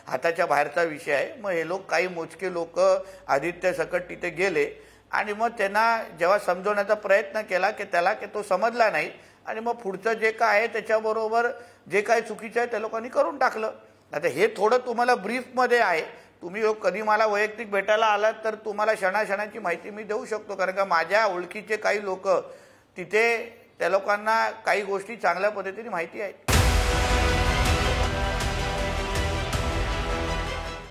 S2: हाताच्या बाहेरचा विषय आहे. मग हे लोक, काही मोजके लोक आदित्य सकट तिथे गेले आणि मग त्यांना जेव्हा समजवण्याचा प्रयत्न केला की त्याला की तो समजला नाही आणि मग पुढचं जे काय आहे त्याच्याबरोबर जे काय चुकीचं आहे त्या लोकांनी करून टाकलं. आता हे थोडं तुम्हाला ब्रीफमध्ये आहे, तुम्ही कधी मला वैयक्तिक भेटायला आलात तर तुम्हाला क्षणाक्षणाची माहिती मी देऊ शकतो, कारण का माझ्या ओळखीचे काही लोक तिथे, त्या लोकांना काही गोष्टी चांगल्या पद्धतीने माहिती आहेत.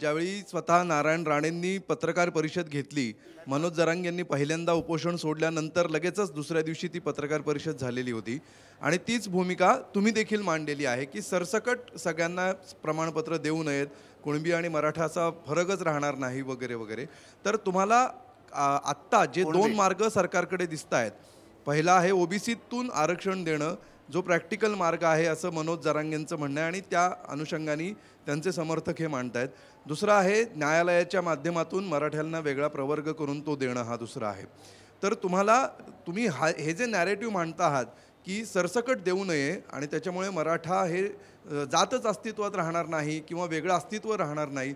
S3: ज्यावेळी स्वतः नारायण राणेंनी पत्रकार परिषद घेतली, मनोज जरांगे यांनी पहिल्यांदा उपोषण सोडल्यानंतर लगेचच दुसऱ्या दिवशी ती पत्रकार परिषद झालेली होती आणि तीच भूमिका तुम्ही देखील मांडलेली आहे की सरसकट सगळ्यांना प्रमाणपत्र देऊ नयेत, कुणबी आणि मराठा असा फरकच राहणार नाही वगैरे वगैरे. तर तुम्हाला आत्ता जे दोन मार्ग सरकारकडे दिसत आहेत, पहिला आहे ओबीसीतून आरक्षण देणं, जो प्रॅक्टिकल मार्ग आहे असं मनोज जरांगेंचं म्हणणं आहे आणि त्या अनुषंगाने त्यांचे समर्थक हे मांडतायत. दुसरा आहे न्यायालयाच्या माध्यमातून मराठ्यांना वेगळा प्रवर्ग करून तो देणं, हा दुसरा आहे. तर तुम्ही हे जे नॅरेटिव्ह मांडता आहात की सरसकट देऊ नये आणि त्याच्यामुळे मराठा हे जातच अस्तित्वात राहणार नाही किंवा वेगळं अस्तित्व राहणार नाही,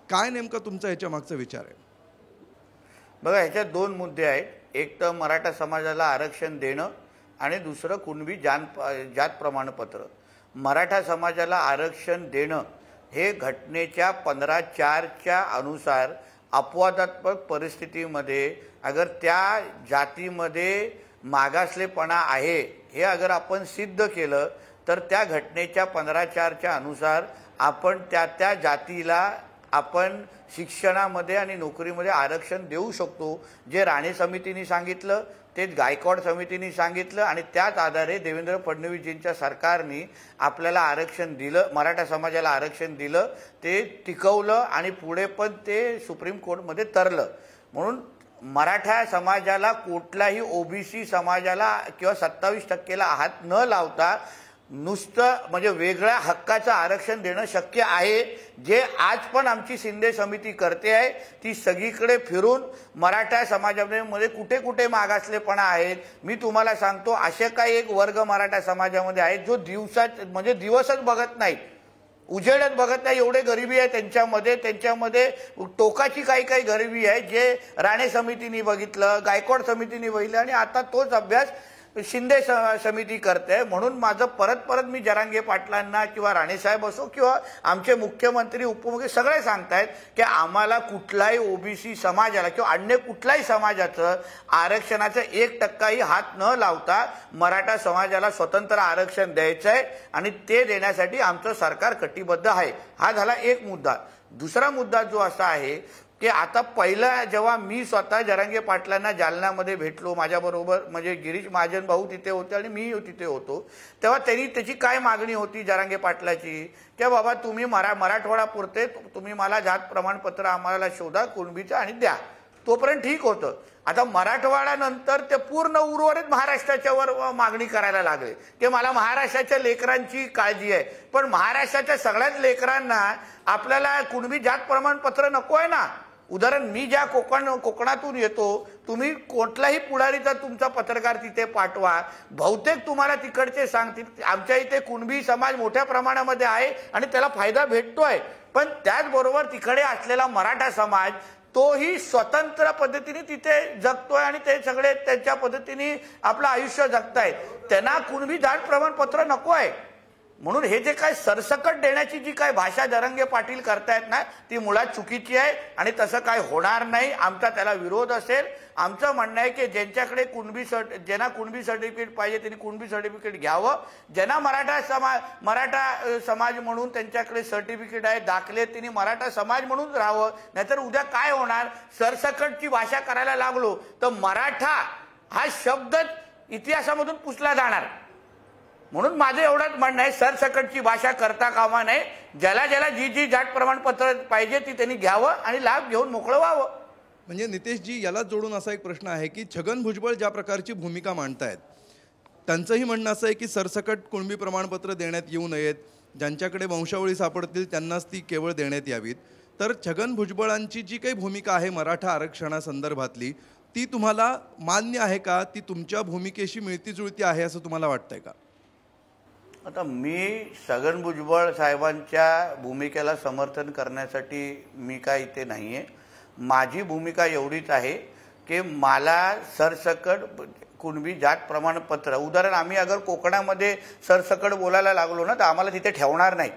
S3: काय नेमका तुमचा याच्या मागचा विचार आहे?
S2: बघा, ह्याच्यात दोन मुद्दे आहेत. एक तर मराठा समाजाला आरक्षण देणं आणि दुसरं कुणबी जात प्रमाणपत्र. मराठा समाजाला आरक्षण देणं हे घटनेच्या 15(4)च्या अनुसार अपवादात्मक परिस्थितीमध्ये अगर त्या जातीमध्ये मागासलेपणा आहे हे अगर आपण सिद्ध केलं तर त्या घटनेच्या 15(4)च्या अनुसार आपण त्या जातीला आपण शिक्षणामध्ये आणि नोकरीमध्ये आरक्षण देऊ शकतो. जे राणे समितीने सांगितलं, ते गायकवाड समितीने सांगितलं आणि त्याच आधारे देवेंद्र फडणवीसजींच्या सरकारने आपल्याला आरक्षण दिलं, मराठा समाजाला आरक्षण दिलं, ते टिकवलं आणि पुढे पण ते सुप्रीम कोर्टमध्ये तरलं. म्हणून मराठा समाजाला कुठलाही ओबीसी समाजाला किंवा 27%ला हात न लावता नुसतं म्हणजे वेगळ्या हक्काचं आरक्षण देणं शक्य आहे. जे आज पण आमची शिंदे समिती करते आहे, ती सगळीकडे फिरून मराठा समाजामध्ये कुठे कुठे मागासलेपणा आहेत. मी तुम्हाला सांगतो, असे काही एक वर्ग मराठा समाजामध्ये आहेत जो दिवसच बघत नाही, उजेडच बघत नाही, एवढे गरिबी आहे त्यांच्यामध्ये टोकाची काही गरिबी आहे, जे राणे समितीने बघितलं, गायकवाड समितीने बघितलं आणि आता तोच अभ्यास शिंदे समिती करते. म्हणून माझं परत मी जरांगे पाटलांना किंवा राणेसाहेब असो किंवा आमचे मुख्यमंत्री उपमुख्यमंत्री सगळे सांगतायत की आम्हाला कुठलाही ओबीसी समाजाला किंवा अन्य कुठल्याही समाजाचं आरक्षणाचा 1%ही हात न लावता मराठा समाजाला स्वतंत्र आरक्षण द्यायचं आहे आणि ते देण्यासाठी आमचं सरकार कटिबद्ध आहे. हा झाला एक मुद्दा. दुसरा मुद्दा जो असा आहे की आता पहिला जेव्हा मी स्वतः जरांगे पाटलांना जालन्यामध्ये भेटलो, माझ्याबरोबर म्हणजे गिरीश महाजन भाऊ तिथे होते आणि मी तिथे होतो, तेव्हा त्याची काय मागणी होती जरांगे पाटलाची की बाबा तुम्ही मराठवाडा पुरते तुम्ही मला जात प्रमाणपत्र आम्हाला शोधा कुणबीचं आणि द्या. तोपर्यंत ठीक होतं. आता मराठवाड्यानंतर ते पूर्ण उर्वरित महाराष्ट्राच्या वर मागणी करायला लागले की मला महाराष्ट्राच्या लेकरांची काळजी आहे. पण महाराष्ट्राच्या सगळ्याच लेकरांना आपल्याला कुणबी जात प्रमाणपत्र नको आहे ना. उदाहरण, मी ज्या कोकणातून येतो, तुम्ही कुठलाही पुढारीचा तुमचा पत्रकार तिथे पाठवा, बहुतेक तुम्हाला तिकडचे सांगतील आमच्या इथे कुणबी समाज मोठ्या प्रमाणामध्ये आहे आणि त्याला फायदा भेटतोय. पण त्याचबरोबर तिकडे असलेला मराठा समाज तोही स्वतंत्र पद्धतीने तिथे जगतोय आणि ते सगळे त्यांच्या पद्धतीने आपलं आयुष्य जगतायत. त्यांना कुणबी जात प्रमाणपत्र नको आहे. म्हणून हे जे काय सरसकट देण्याची जी काय भाषा जरांगे पाटील करतायत ना, ती मुळात चुकीची आहे आणि तसं काय होणार नाही. आमचा त्याला विरोध असेल. आमचं म्हणणं आहे की ज्यांच्याकडे ज्यांना कुणबी सर्टिफिकेट पाहिजे त्यांनी कुणबी सर्टिफिकेट घ्यावं. ज्यांना मराठा समाज म्हणून त्यांच्याकडे सर्टिफिकेट आहे, दाखले, त्यांनी मराठा समाज म्हणून राहावं. नाहीतर उद्या काय होणार, सरसकटची भाषा करायला लागलो तर मराठा हा शब्द इतिहासामधून पुसला जाणार. म्हणून माझं एवढंच म्हणणं आहे, सरसकटची भाषा करता कामा नये. ज्याला जी जात प्रमाणपत्र पाहिजे ती त्यांनी घ्यावं आणि लाभ घेऊन मोकळं व्हावं.
S3: म्हणजे नितेशजी, याला जोडून असा एक प्रश्न आहे की छगन भुजबळ ज्या प्रकारची भूमिका मांडतायत, त्यांचंही म्हणणं असं आहे की सरसकट कुणबी प्रमाणपत्र देण्यात येऊ नयेत, ज्यांच्याकडे वंशावळी सापडतील त्यांनाच ती केवळ देण्यात यावीत. तर छगन भुजबळांची जी काही भूमिका आहे मराठा आरक्षणासंदर्भातली, ती तुम्हाला मान्य आहे का? ती तुमच्या भूमिकेशी मिळती जुळती आहे असं तुम्हाला वाटतंय का?
S2: आता मी छगन भुजबळ साहेबांच्या भूमिकेला समर्थन करण्यासाठी मी काय इथे नाही आहे. माझी भूमिका एवढीच आहे की मला सरसकट कुणबी जात प्रमाणपत्र, उदाहरण आम्ही अगर कोकणामध्ये सरसकट बोलायला लागलो ना तर आम्हाला तिथे ठेवणार नाही.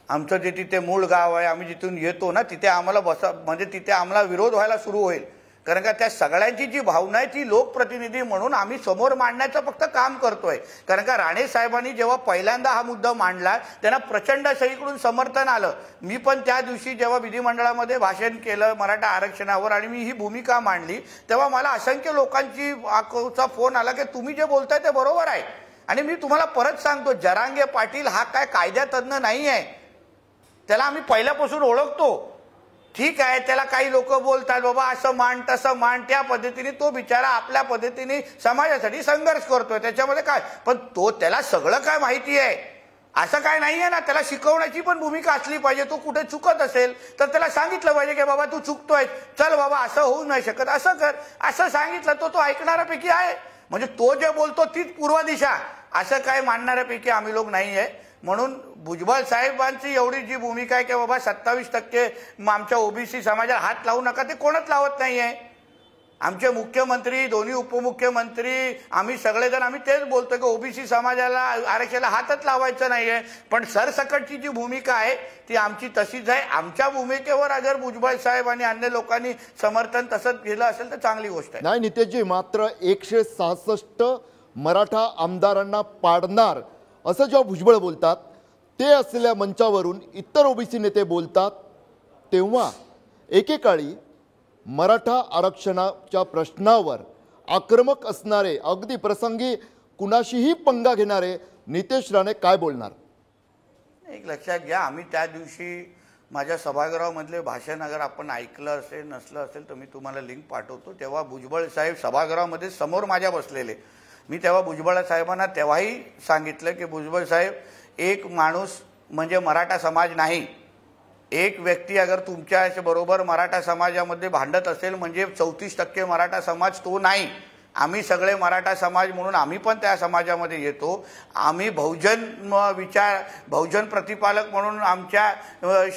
S2: आमचं जे तिथे मूळ गाव आहे, आम्ही जिथून येतो ना, तिथे आम्हाला तिथे आम्हाला विरोध व्हायला सुरू होईल. कारण का त्या सगळ्यांची जी भावना आहे ती लोकप्रतिनिधी म्हणून आम्ही समोर मांडण्याचं फक्त काम करतोय. कारण का राणे साहेबांनी जेव्हा पहिल्यांदा हा मुद्दा मांडला त्यांना प्रचंड सगळीकडून समर्थन आलं. मी पण त्या दिवशी जेव्हा विधिमंडळामध्ये भाषण केलं मराठा आरक्षणावर आणि मी ही भूमिका मांडली तेव्हा मला असंख्य लोकांचा फोन आला की तुम्ही जे बोलताय ते बरोबर आहे. आणि मी तुम्हाला परत सांगतो, जरांगे पाटील हा काय कायद्यातज्ञ नाही आहे, त्याला आम्ही पहिल्यापासून ओळखतो. ठीक आहे, त्याला काही लोक बोलतात बाबा असं मान तसं मान, त्या पद्धतीने तो बिचारा आपल्या पद्धतीने समाजासाठी संघर्ष करतोय, त्याच्यामध्ये काय. पण त्याला सगळं काय माहिती आहे असं काय नाहीये ना. त्याला शिकवण्याची पण भूमिका असली पाहिजे. तो कुठे चुकत असेल तर त्याला सांगितलं पाहिजे की बाबा तू चुकतोय, चल बाबा असं होऊ नाही शकत, असं कर, असं सांगितलं तो ऐकणाऱ्यापैकी आहे. म्हणजे तो जे बोलतो तीच पूर्व दिशा, असं काय मानणाऱ्यापैकी आम्ही लोक नाही आहे. म्हणून भुजबळ साहेबांची एवढी जी भूमिका आहे की बाबा 27% आमच्या ओबीसी समाजाला हात लावू नका, ते कोणच लावत नाहीये. आमचे मुख्यमंत्री, दोन्ही उपमुख्यमंत्री, आम्ही सगळेजण आम्ही तेच बोलतो की ओबीसी समाजाला आरक्षणाला हातच लावायचं नाहीये. पण सरसकटची जी भूमिका आहे ती आमची तशीच आहे. आमच्या भूमिकेवर अगर भुजबळ साहेब आणि अन्य लोकांनी समर्थन तसंच केलं असेल तर चांगली गोष्ट आहे.
S1: नाही नितेशजी, मात्र 166 मराठा आमदारांना पाडणार असं जेव्हा भुजबळ बोलतात, ते असलेल्या मंचावरून इतर ओबीसी नेते बोलतात, तेव्हा एकेकाळी मराठा आरक्षणाच्या प्रश्नावर आक्रमक असणारे, अगदी प्रसंगी कुणाशीही पंगा घेणारे नितेश राणे काय बोलणार?
S2: एक लक्षात घ्या, आम्ही त्या दिवशी माझ्या सभागृहामधले भाषण अगर आपण ऐकलं असेल नसलं असेल तर मी तुम्हाला लिंक पाठवतो. तेव्हा भुजबळ साहेब सभागृहामध्ये समोर माझ्या बसलेले. मी तेव्हा भुजबळ साहेबांना तेव्हाही सांगितलं की भुजबळ साहेब, एक माणूस म्हणजे मराठा समाज नाही. एक व्यक्ती अगर तुमच्या बरोबर मराठा समाजामध्ये भांडत असेल म्हणजे 34% मराठा समाज तो नाही. आम्ही सगळे मराठा समाज म्हणून आम्ही पण त्या समाजामध्ये येतो. आम्ही बहुजन प्रतिपालक म्हणून आमच्या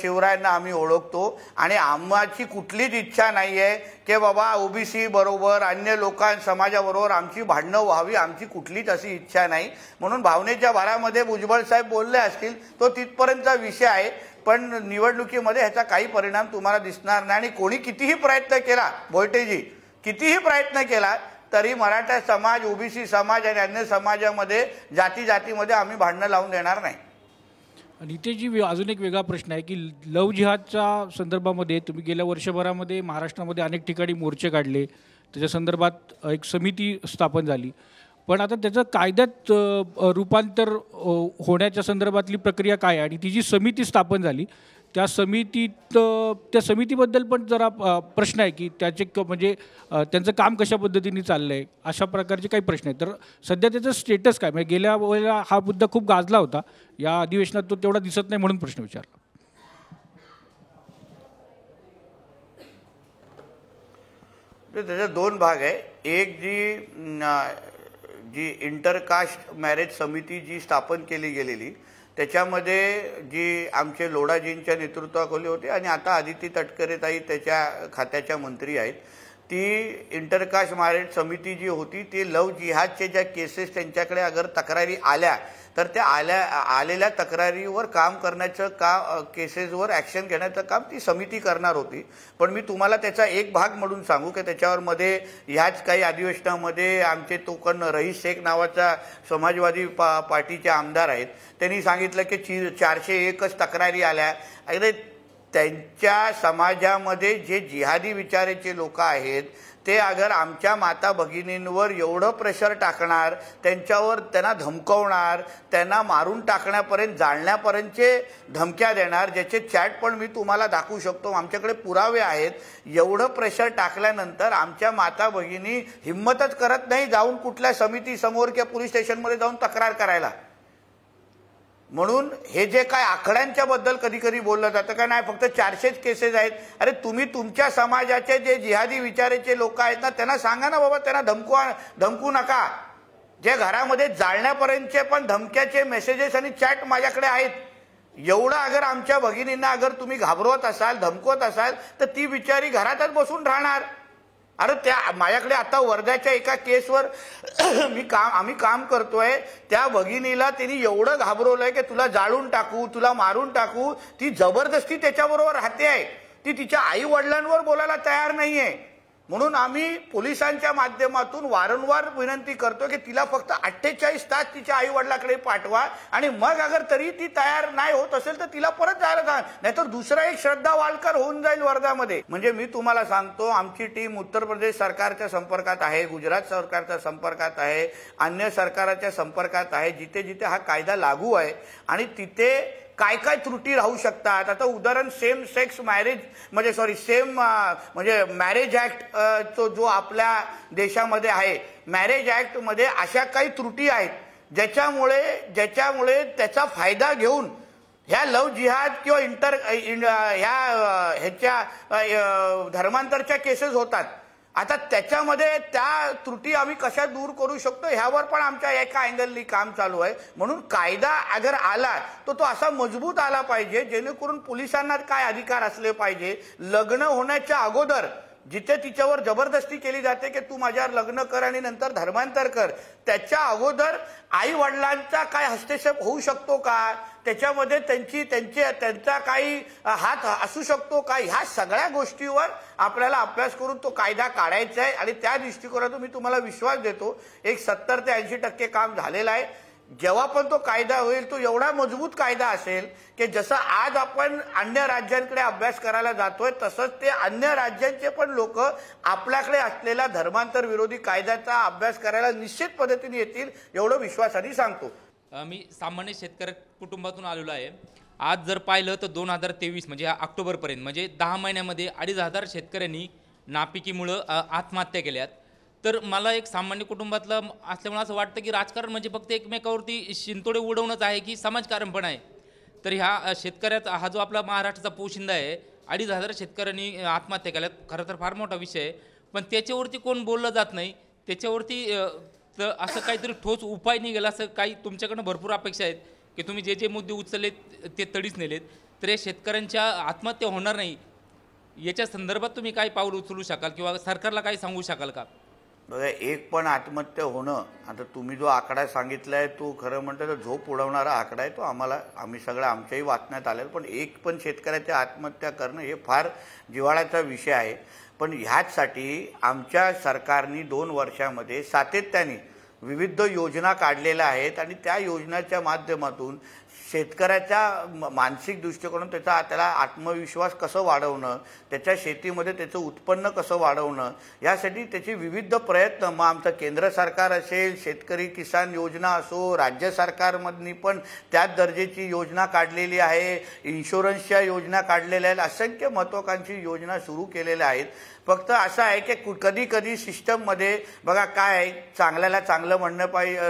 S2: शिवरायांना आम्ही ओळखतो. आणि आम्हाची कुठलीच इच्छा नाही आहे की बाबा ओबीसी बरोबर अन्य समाजाबरोबर आमची भांडणं व्हावी, आमची कुठलीच अशी इच्छा नाही. म्हणून भावनेच्या भरामध्ये भुजबळ साहेब बोलले असतील, तो तिथपर्यंतचा विषय आहे. पण निवडणुकीमध्ये ह्याचा काही परिणाम तुम्हाला दिसणार नाही. आणि कोणी कितीही प्रयत्न केला, भोयटेजी कितीही प्रयत्न केला तरी मराठा समाज, ओबीसी समाज आणि अन्य समाजामध्ये जातीमध्ये आम्ही भांडणं लावून देणार नाही.
S6: नितेशजी, अजून एक वेगळा प्रश्न आहे की लव जिहादच्या संदर्भामध्ये तुम्ही गेल्या वर्षभरामध्ये महाराष्ट्रामध्ये अनेक ठिकाणी मोर्चे काढले, त्याच्या संदर्भात एक समिती स्थापन झाली. पण आता त्याचं कायद्यात रूपांतर होण्याच्या संदर्भातली प्रक्रिया काय आहे आणि ती जी समिती स्थापन झाली त्या समितीबद्दल पण जरा प्रश्न आहे की त्याचे म्हणजे त्यांचं काम कशा पद्धतीने चाललं आहे, अशा प्रकारचे काही प्रश्न आहेत. तर सध्या त्याचं स्टेटस काय, म्हणजे गेल्या वेळेला हा मुद्दा खूप गाजला होता, या अधिवेशनात तो तेवढा दिसत नाही म्हणून प्रश्न विचारला.
S2: त्याचे दोन भाग आहे. एक जी इंटरकास्ट मॅरेज समिती जी स्थापन केली गेलेली त्याच्यामध्ये जी आमचे लोढाजींच्या नेतृत्वाखाली होते आणि आता आदिती तटकरे ताई त्याच्या खात्याच्या मंत्री आहेत. ती इंटरकास्ट मॅरेज समिती जी होती ती लव जिहादचे ज्या केसेस त्यांच्याकडे अगर तक्रारी आल्या तर त्या आलेल्या तक्रारीवर काम करण्याचं केसेसवर ॲक्शन घेण्याचं काम ती समिती करणार होती. पण मी तुम्हाला त्याचा एक भाग म्हणून सांगू की त्याच्यावर मध्ये ह्याच काही अधिवेशनामध्ये आमचे तोकन रईस शेख नावाचा समाजवादी पार्टीचे आमदार आहेत, त्यांनी सांगितलं की 401च तक्रारी आल्या. अरे त्यांच्या समाजामध्ये जे जिहादी विचाराचे लोक आहेत ते अगर आमच्या माता भगिनींवर एवढं प्रेशर टाकणार, त्यांना धमकवणार, त्यांना मारून टाकण्यापर्यंत जाळण्यापर्यंतचे धमक्या देणार, ज्याचे चॅट पण मी तुम्हाला दाखवू शकतो, आमच्याकडे पुरावे आहेत. एवढं प्रेशर टाकल्यानंतर आमच्या माता भगिनी हिम्मतच करत नाही जाऊन कुठल्या समितीसमोर किंवा पोलीस स्टेशनमध्ये जाऊन तक्रार करायला. म्हणून हे जे काय आकड्यांच्या बद्दल कधी कधी बोललं जातं का नाही फक्त 400च केसेस आहेत. अरे तुम्ही तुमच्या समाजाचे जे जिहादी विचाराचे लोक आहेत ना त्यांना सांगा ना बाबा, त्यांना धमकू नका. जे घरामध्ये जाळण्यापर्यंतचे पण धमक्याचे मेसेजेस आणि चॅट माझ्याकडे आहेत. एवढं अगर आमच्या भगिनींना अगर तुम्ही घाबरवत असाल, धमकवत असाल तर ती बिचारी घरातच बसून राहणार. अरे माझ्याकडे आता वर्ध्याच्या एका केसवर आम्ही काम करतोय. त्या भगिनीला त्यांनी एवढं घाबरवलंय की तुला जाळून टाकू, तुला मारून टाकू. ती जबरदस्ती त्याच्याबरोबर राहते आहे. ती तिच्या आई वडिलांवर बोलायला तयार नाहीये. म्हणून आम्ही पोलिसांच्या माध्यमातून वारंवार विनंती करतो की तिला फक्त 48 तास तिच्या आई वडिलाकडे पाठवा आणि मग अगर तरी ती तयार नाही होत असेल तर तिला परत जायला सांगा, नाहीतर दुसरा एक श्रद्धा वालकर होऊन जाईल वर्ध्यामध्ये. म्हणजे मी तुम्हाला सांगतो, आमची टीम उत्तर प्रदेश सरकारच्या संपर्कात आहे, गुजरात सरकारच्या संपर्कात आहे, अन्य सरकाराच्या संपर्कात आहे, जिथे जिथे हा कायदा लागू आहे आणि तिथे काय काय त्रुटी राहू शकतात. आता उदाहरण सेम सेक्स मॅरेज म्हणजे मॅरेज ऍक्ट जो आपल्या देशामध्ये आहे, मॅरेज ऍक्ट मध्ये अशा काही त्रुटी आहेत ज्याच्यामुळे त्याचा फायदा घेऊन ह्या लव जिहाद किंवा ह्याच्या धर्मांतरच्या केसेस होतात. आता त्याच्यामध्ये त्या त्रुटी आम्ही कशा दूर करू शकतो ह्यावर पण आमच्या एका अँगलनी काम चालू आहे. म्हणून कायदा अगर आला तो असा मजबूत आला पाहिजे जेणेकरून पोलिसांना काय अधिकार असले पाहिजे. लग्न होण्याच्या अगोदर जिथे तिच्यावर जबरदस्ती केली जाते की तू माझ्यावर लग्न कर आणि नंतर धर्मांतर कर, त्याच्या अगोदर आई वडिलांचा काय हस्तक्षेप होऊ शकतो का, त्याच्यामध्ये त्यांचा काही हात असू शकतो का, ह्या सगळ्या गोष्टीवर आपल्याला अभ्यास करून तो कायदा काढायचा आहे. आणि त्या दृष्टिकोनातून मी तुम्हाला विश्वास देतो, एक 70 ते 80% काम झालेलं आहे. जेव्हा पण तो कायदा होईल तो एवढा मजबूत कायदा असेल की जसं आज आपण अन्य राज्यांकडे अभ्यास करायला जातोय तसंच ते अन्य राज्यांचे पण लोक आपल्याकडे असलेला धर्मांतर विरोधी कायद्याचा अभ्यास करायला निश्चित पद्धतीने येतील, एवढं विश्वासाने सांगतो.
S7: मी सामान्य शेतकरी कुटुंबातून आलेलो आहे. आज जर पाहिलं तर 2023 म्हणजे ऑक्टोबरपर्यंत म्हणजे 10 महिन्यामध्ये 2,500 शेतकऱ्यांनी नापिकीमुळं आत्महत्या केल्यात. तर मला एक सामान्य कुटुंबातलं असल्यामुळे असं वाटतं की राजकारण म्हणजे फक्त एकमेकावरती शिंतोडे उडवणंच आहे की समाजकारण पण आहे. तर ह्या शेतकऱ्याचा हा जो आपला महाराष्ट्राचा पोशिंदा आहे, 2,500 शेतकऱ्यांनी आत्महत्या केल्यात. खरं तर फार मोठा विषय आहे, पण त्याच्यावरती कोण बोललं जात नाही. त्याच्यावरती तर असं काहीतरी ठोस उपाय निघेल असं काही तुमच्याकडनं भरपूर अपेक्षा आहेत की तुम्ही जे मुद्दे उचललेत ते तडीच नेलेत तर या शेतकऱ्यांच्या आत्महत्या होणार नाही याच्या संदर्भात तुम्ही काय पाऊल उचलू शकाल किंवा सरकारला काय सांगू शकाल का?
S2: बघा, एक पण आत्महत्या होणं, आता तुम्ही जो आकडा सांगितलाय तो खरं म्हणतं तर झोप उडवणारा आकडा आहे तो. आम्ही सगळं आमच्याही वाचण्यात आलेलं, पण एक पण शेतकऱ्याच्या आत्महत्या करणं हे फार जिव्हाळ्याचा विषय आहे. पण ह्याचसाठी आमच्या सरकारने 2 वर्षामध्ये सातत्याने विविध योजना काढलेल्या आहेत आणि त्या योजनाच्या माध्यमातून शेतकऱ्याच्या मानसिक दृष्टिकोनातून त्याला आत्मविश्वास कसं वाढवणं, त्याच्या शेतीमध्ये त्याचं उत्पन्न कसं वाढवणं, यासाठी त्याचे विविध प्रयत्न मग आमचं केंद्र सरकार असेल, शेतकरी किसान योजना असो, राज्य सरकारमधनी पण त्याच दर्जाची योजना काढलेली आहे, इन्शुरन्सच्या योजना काढलेल्या आहेत, असंख्य महत्त्वाकांक्षी योजना सुरू केलेल्या आहेत. फक्त असं आहे की कधी कधी सिस्टममध्ये बघा काय आहे, चांगल्याला चांगलं म्हणणं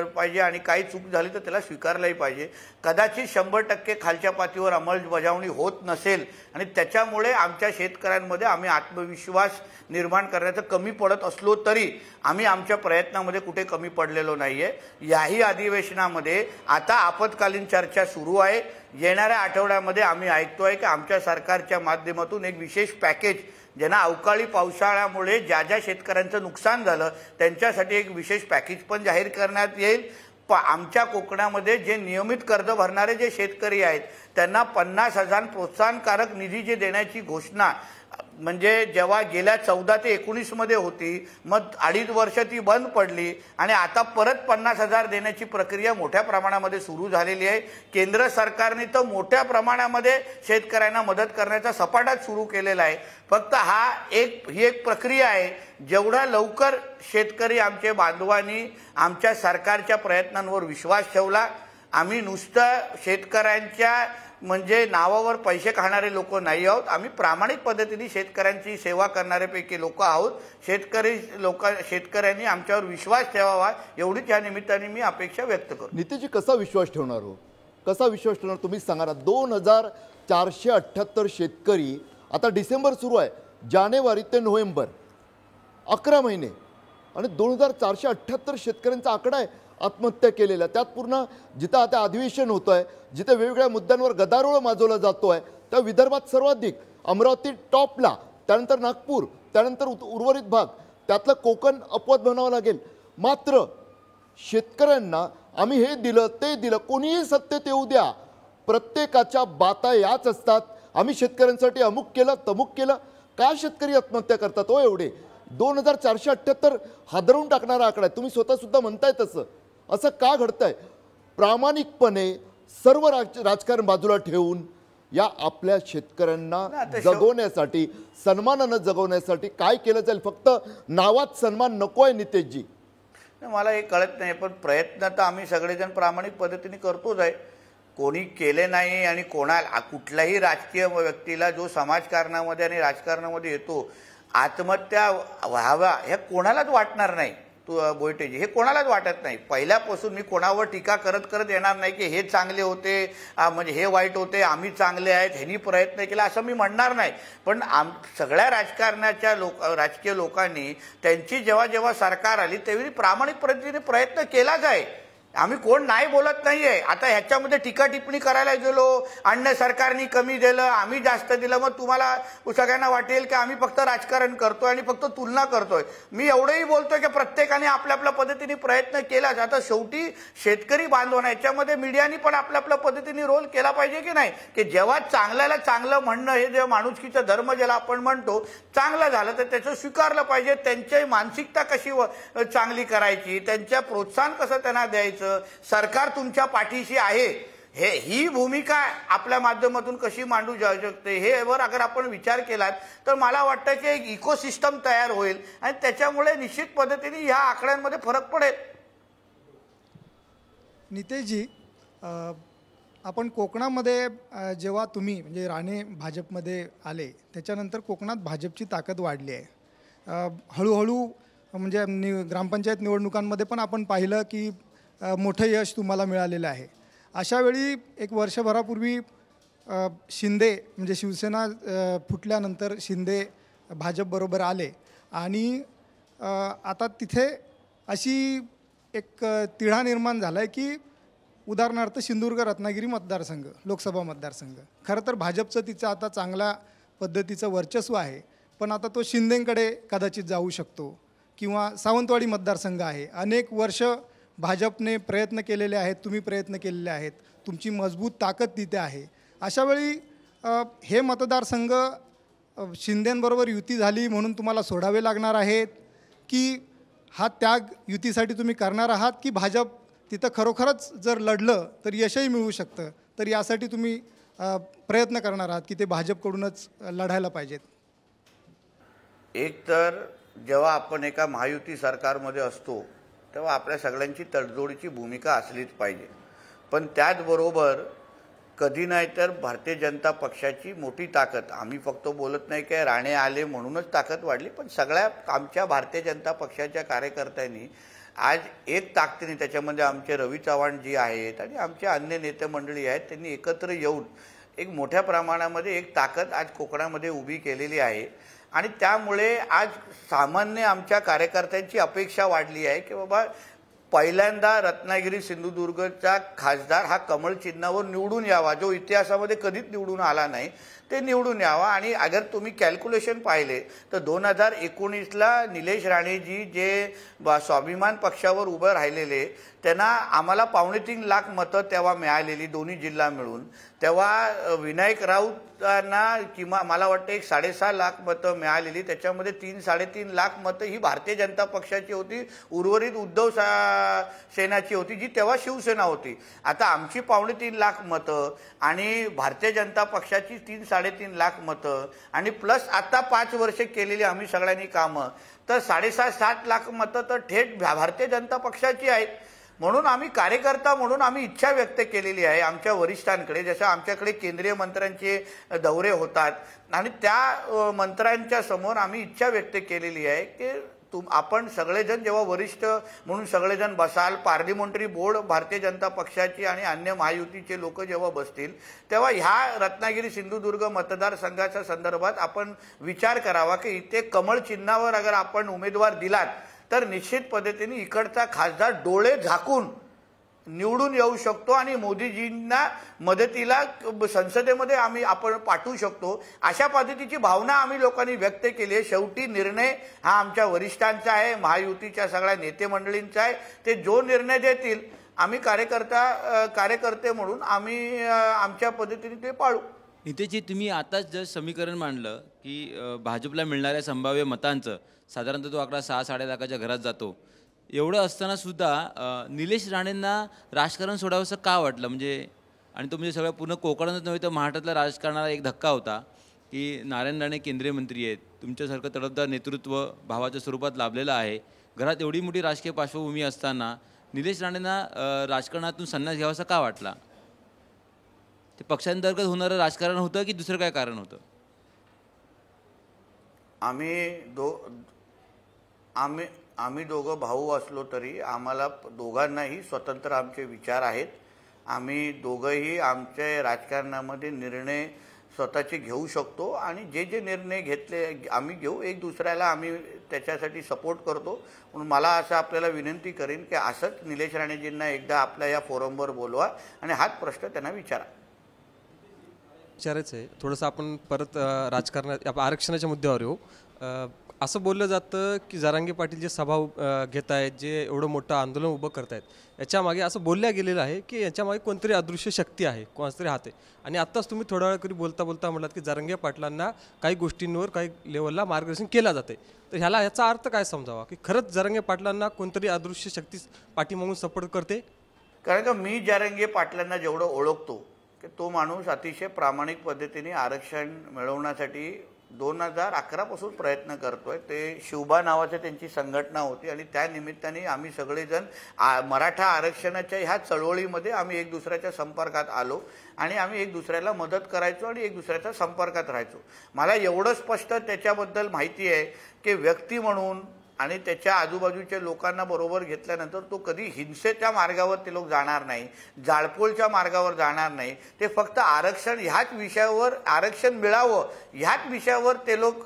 S2: पाहिजे आणि काही चूक झाली तर त्याला स्वीकारलंही पाहिजे. कदाचित 100% खालच्या पातळीवर अंमलबजावणी होत नसेल आणि त्याच्यामुळे आमच्या शेतकऱ्यांमध्ये आम्ही आत्मविश्वास निर्माण करण्याचं कमी पडत असलो तरी आम्ही आमच्या प्रयत्नामध्ये कुठे कमी पडलेलो नाहीये. याही अधिवेशनामध्ये आता आपत्कालीन चर्चा सुरू आहे. येणाऱ्या आठवड्यामध्ये आम्ही ऐकतोय की आमच्या सरकारच्या माध्यमातून एक विशेष पॅकेज ज्यांना अवकाळी पावसाळ्यामुळे ज्या शेतकऱ्यांचं नुकसान झालं त्यांच्यासाठी एक विशेष पॅकेज पण जाहीर करण्यात येईल. आमच्या कोकणामध्ये जे नियमित कर्ज भरणारे जे शेतकरी आहेत त्यांना 50,000 प्रोत्साहनकारक निधी जे देण्याची घोषणा म्हणजे जेव्हा गेल्या 14 ते 19 मध्ये होती, मग 2.5 वर्ष ती बंद पडली आणि आता परत 50,000 देण्याची प्रक्रिया मोठ्या प्रमाणामध्ये सुरू झालेली आहे. केंद्र सरकारने तर मोठ्या प्रमाणामध्ये शेतकऱ्यांना मदत करण्याचा सपाटाच सुरू केलेला आहे. फक्त ही एक प्रक्रिया आहे. जेवढा लवकर शेतकरी आमचे बांधवांनी आमच्या सरकारच्या प्रयत्नांवर विश्वास ठेवला, आम्ही नुसतं शेतकऱ्यांच्या म्हणजे नावावर पैसे खाणारे लोक नाही आहोत, आम्ही प्रामाणिक पद्धतीने शेतकऱ्यांची सेवा करणाऱ्यापैकी लोक आहोत. शेतकऱ्यांनी आमच्यावर विश्वास ठेवावा एवढीच या निमित्ताने मी अपेक्षा व्यक्त करतो.
S1: नितीजी कसा विश्वास ठेवणार हो, कसा विश्वास ठेवणार तुम्हीच सांगा ना. 2,478 शेतकरी, आता डिसेंबर सुरू आहे, जानेवारी ते नोव्हेंबर 11 महिने आणि 2,478 शेतकऱ्यांचा आकडा आहे आत्महत्या केलेल्या. त्यात पूर्ण जिथं आता अधिवेशन होतं आहे, जिथे वेगवेगळ्या मुद्द्यांवर गदारोळ माजवला जातो आहे, त्या विदर्भात सर्वाधिक, अमरावती टॉपला, त्यानंतर नागपूर, त्यानंतर उर्वरित भाग, त्यातलं कोकण अपवाद म्हणावं लागेल. मात्र शेतकऱ्यांना आम्ही हे दिलं ते दिलं, कोणीही सत्तेत येऊ द्या, प्रत्येकाच्या बाता याच असतात. आम्ही शेतकऱ्यांसाठी अमुक केलं तमुक केलं. का शेतकरी आत्महत्या करतात हो एवढे? 2478 हादरवून टाकणारा आकडा आहे. तुम्ही स्वतः सुद्धा म्हणताय तसं. असं का घडतंय? प्रामाणिकपणे सर्व राजकारण बाजूला ठेवून या आपल्या शेतकऱ्यांना जगवण्यासाठी, सन्मानानं जगवण्यासाठी काय केलं जाईल? फक्त नावात सन्मान नको आहे नितेशजी.
S2: मला हे कळत नाही, पण प्रयत्न तर आम्ही सगळेजण प्रामाणिक पद्धतीने करतोच आहे. कोणी केले नाही आणि कुठल्याही राजकीय व्यक्तीला जो समाजकारणामध्ये आणि राजकारणामध्ये येतो, आत्महत्या व्हाव्या ह्या कोणालाच वाटणार नाही. बोयटेजी हे कोणालाच वाटत नाही. पहिल्यापासून मी कोणावर टीका करत करत येणार नाही की हे चांगले होते म्हणजे हे वाईट होते, आम्ही चांगले आहेत, ह्यांनी प्रयत्न केला असं मी म्हणणार नाही. पण सगळ्या राजकारणाच्या राजकीय लोकांनी त्यांची जेव्हा जेव्हा सरकार आली तेव्हा प्रामाणिक पद्धतीने प्रयत्न केलाच आहे. आम्ही कोण नाही बोलत नाहीये. आता ह्याच्यामध्ये टीका टिप्पणी करायला गेलो, अन्य सरकारने कमी दिलं, आम्ही जास्त दिलं, मग तुम्हाला सगळ्यांना वाटेल की आम्ही फक्त राजकारण करतोय आणि फक्त तुलना करतोय. मी एवढंही बोलतोय की प्रत्येकाने आपल्या आपल्या पद्धतीने प्रयत्न केलाच. आता शेवटी शेतकरी बांधवांना याच्यामध्ये मीडियानी पण आपल्या आपल्या पद्धतीने रोल केला पाहिजे की नाही, की जेव्हा चांगल्याला चांगलं म्हणणं, हे जे माणुसकीचा धर्म ज्याला आपण म्हणतो, चांगलं झालं तर त्याचं स्वीकारलं पाहिजे. त्यांची मानसिकता कशी चांगली करायची, त्यांच्या प्रोत्साहन कसं त्यांना द्यायचं, सरकार तुमच्या पाठीशी आहे ही भूमिका आपल्या माध्यमातून कशी मांडू जाऊ शकते, हे वर अगर आपण विचार केलात तर मला वाटतं की एक इकोसिस्टम तयार होईल आणि त्याच्यामुळे निश्चित पद्धतीने ह्या आकड्यांमध्ये फरक पडेल.
S5: नितेशजी, आपण कोकणामध्ये जेव्हा तुम्ही म्हणजे राणे भाजपमध्ये आले त्याच्यानंतर कोकणात भाजपची ताकद वाढली आहे. हळूहळू म्हणजे ग्रामपंचायत निवडणुकांमध्ये पण आपण पाहिलं की मोठं यश तुम्हाला मिळालेलं आहे. अशावेळी एक वर्षभरापूर्वी शिंदे म्हणजे शिवसेना फुटल्यानंतर शिंदे भाजपबरोबर आले आणि आता तिथे अशी एक तिढा निर्माण झाला आहे की उदाहरणार्थ सिंधुदुर्ग रत्नागिरी मतदारसंघ, लोकसभा मतदारसंघ, खरं तर भाजपचं तिचं आता चांगल्या पद्धतीचं वर्चस्व आहे, पण आता तो शिंदेंकडे कदाचित जाऊ शकतो. किंवा सावंतवाडी मतदारसंघ आहे, अनेक वर्ष भाजपने प्रयत्न केलेले आहेत, तुम्ही प्रयत्न केलेले आहेत, तुमची मजबूत ताकद तिथे आहे. अशावेळी हे मतदारसंघ शिंदेंबरोबर युती झाली म्हणून तुम्हाला सोडावे लागणार आहेत की हा त्याग युतीसाठी तुम्ही करणार आहात, की भाजप तिथं खरोखरच जर लढलं तर यशही मिळू शकतं, तर यासाठी तुम्ही प्रयत्न करणार आहात की ते भाजपकडूनच लढायला पाहिजेत?
S2: एक तर जेव्हा आपण एका महायुती सरकारमध्ये असतो तेव्हा आपल्या सगळ्यांची तडजोडीची भूमिका असलीच पाहिजे. पण त्याचबरोबर कधी नाही तर भारतीय जनता पक्षाची मोठी ताकद, आम्ही फक्त बोलत नाही की राणे आले म्हणूनच ताकद वाढली, पण सगळ्या आमच्या भारतीय जनता पक्षाच्या कार्यकर्त्यांनी आज एक ताकदीने, त्याच्यामध्ये आमचे रवी चव्हाण जी आहेत आणि आमचे अन्य नेते मंडळी आहेत, त्यांनी एकत्र येऊन एक मोठ्या प्रमाणामध्ये एक ताकद आज कोकणामध्ये उभी केलेली आहे. आणि त्यामुळे आज सामान्य आमच्या कार्यकर्त्यांची अपेक्षा वाढली आहे की बाबा पहिल्यांदा रत्नागिरी सिंधुदुर्गचा खासदार हा कमळ चिन्हावर निवडून यावा, जो इतिहासामध्ये कधीच निवडून आला नाही, ते निवडून यावा. आणि अगर तुम्ही कॅल्क्युलेशन पाहिले तर 2019ला निलेश राणेजी जे स्वाभिमान पक्षावर उभं राहिलेले, त्यांना आम्हाला 3.25 लाख मतं तेव्हा मिळालेली दोन्ही जिल्हा मिळून. तेव्हा विनायक राऊतांना किंवा मला वाटतं 6.5 लाख मतं मिळालेली, त्याच्यामध्ये 3-3.5 लाख मतं ही भारतीय जनता पक्षाची होती, उर्वरित उद्धव सेनाची होती जी तेव्हा शिवसेना होती. आता आमची 3.25 लाख मतं आणि भारतीय जनता पक्षाची 3-3.5 लाख मतं आणि प्लस आता 5 वर्ष केलेली आम्ही सगळ्यांनी कामं, तर 6.5-7 लाख मतं तर थेट भारतीय जनता पक्षाची आहेत. म्हणून आम्ही कार्यकर्ता म्हणून आम्ही इच्छा व्यक्त केलेली आहे आमच्या वरिष्ठांकडे, जसं आमच्याकडे केंद्रीय मंत्र्यांचे दौरे होतात आणि त्या मंत्र्यांच्या समोर आम्ही इच्छा व्यक्त केलेली आहे की आपण सगळेजण जेव्हा वरिष्ठ म्हणून सगळेजण बसाल, पार्लिमेंटरी बोर्ड भारतीय जनता पक्षाची आणि अन्य महायुतीचे लोक जेव्हा बसतील तेव्हा ह्या रत्नागिरी सिंधुदुर्ग मतदारसंघाच्या संदर्भात आपण विचार करावा की इथे कमळ चिन्हावर अगर आपण उमेदवार दिलात तर निश्चित पद्धतीने इकडचा खासदार डोळे झाकून निवडून येऊ शकतो आणि मोदीजींना मदतीला संसदेमध्ये आपण पाठवू शकतो, अशा पद्धतीची भावना आम्ही लोकांनी व्यक्त केली आहे. शेवटी निर्णय हा आमच्या वरिष्ठांचा आहे, महायुतीच्या सगळ्या नेते मंडळींचा आहे. ते जो निर्णय देतील आम्ही कार्यकर्ते म्हणून आम्ही आमच्या पद्धतीने ते पाळू.
S4: नितेशजी, तुम्ही आताच जस्ट समीकरण मांडलं की भाजपला मिळणाऱ्या संभाव्य मतांचं साधारणतः तो आकडा 6-6.5 घरात जातो. एवढं असताना सुद्धा निलेश राणेंना राजकारण सोडावंसं का वाटलं? म्हणजे आणि तो म्हणजे सगळ्या पूर्ण कोकणातच नव्हे तर महाराष्ट्रातल्या राजकारणाला एक धक्का होता की नारायण राणे केंद्रीय मंत्री आहेत, तुमच्यासारखं तडफदार नेतृत्व भावाच्या स्वरूपात लाभलेलं आहे, घरात एवढी मोठी राजकीय पार्श्वभूमी असताना निलेश राणेंना राजकारणातून संन्यास घ्यावासा का वाटला? ते पक्षांतर्गत होणारं राजकारण होतं की दुसरं काय कारण होतं?
S2: आम्ही दोघं भाऊ असलो तरी आम्हाला दोघांनाही स्वतंत्र आमचे विचार आहेत. आम्ही दोघंही आमच्या राजकारणामध्ये निर्णय स्वतःचे घेऊ शकतो आणि जे जे निर्णय घेतले आम्ही घेऊ, एक दुसऱ्याला आम्ही त्याच्यासाठी सपोर्ट करतो. म्हणून मला असं आपल्याला विनंती करेन की असंच निलेश राणेजींना एकदा आपल्या या फोरमवर बोलवा आणि हाच प्रश्न त्यांना विचारा.
S8: विचारायचं आहे थोडंसं आपण परत राजकारणात आरक्षणाच्या मुद्द्यावर येऊ. असं बोललं जातं की जरांगे पाटील जे सभा घेत आहेत, जे एवढं मोठं आंदोलन उभं करतायत, याच्यामागे असं बोलल्या गेलेलं आहे की याच्यामागे कोणतरी अदृश्य शक्ती आहे, कोणातरी हात आहे. आणि आत्ताच तुम्ही थोड्या वेळापूर्वी बोलता म्हटलात की जरांगे पाटलांना काही गोष्टींवर काही लेवलला मार्गदर्शन केलं जाते. तर ह्याचा अर्थ काय समजावा की खरंच जरांगे पाटलांना कोणतरी अदृश्य शक्ती पाठीमागून सपोर्ट करते?
S2: कारण का मी जरांगे पाटलांना जेवढं ओळखतो की तो माणूस अतिशय प्रामाणिक पद्धतीने आरक्षण मिळवण्यासाठी 2011 पासून प्रयत्न करतोय. ते शिवबा नावाची त्यांची संघटना होती आणि त्या निमित्ताने आम्ही सगळेजण मराठा आरक्षणाच्या ह्या चळवळीमध्ये आम्ही एक दुसऱ्याच्या संपर्कात आलो आणि आम्ही एक दुसऱ्याला मदत करायचो आणि एक दुसऱ्याच्या संपर्कात राहायचो. मला एवढं स्पष्ट त्याच्याबद्दल माहिती आहे की व्यक्ती म्हणून आणि त्याच्या आजूबाजूच्या लोकांना बरोबर घेतल्यानंतर तो कधी हिंसेच्या मार्गावर ते लोक जाणार नाही, जाळपोळच्या मार्गावर जाणार नाही. ते फक्त आरक्षण ह्याच विषयावर, आरक्षण मिळावं ह्याच विषयावर ते लोक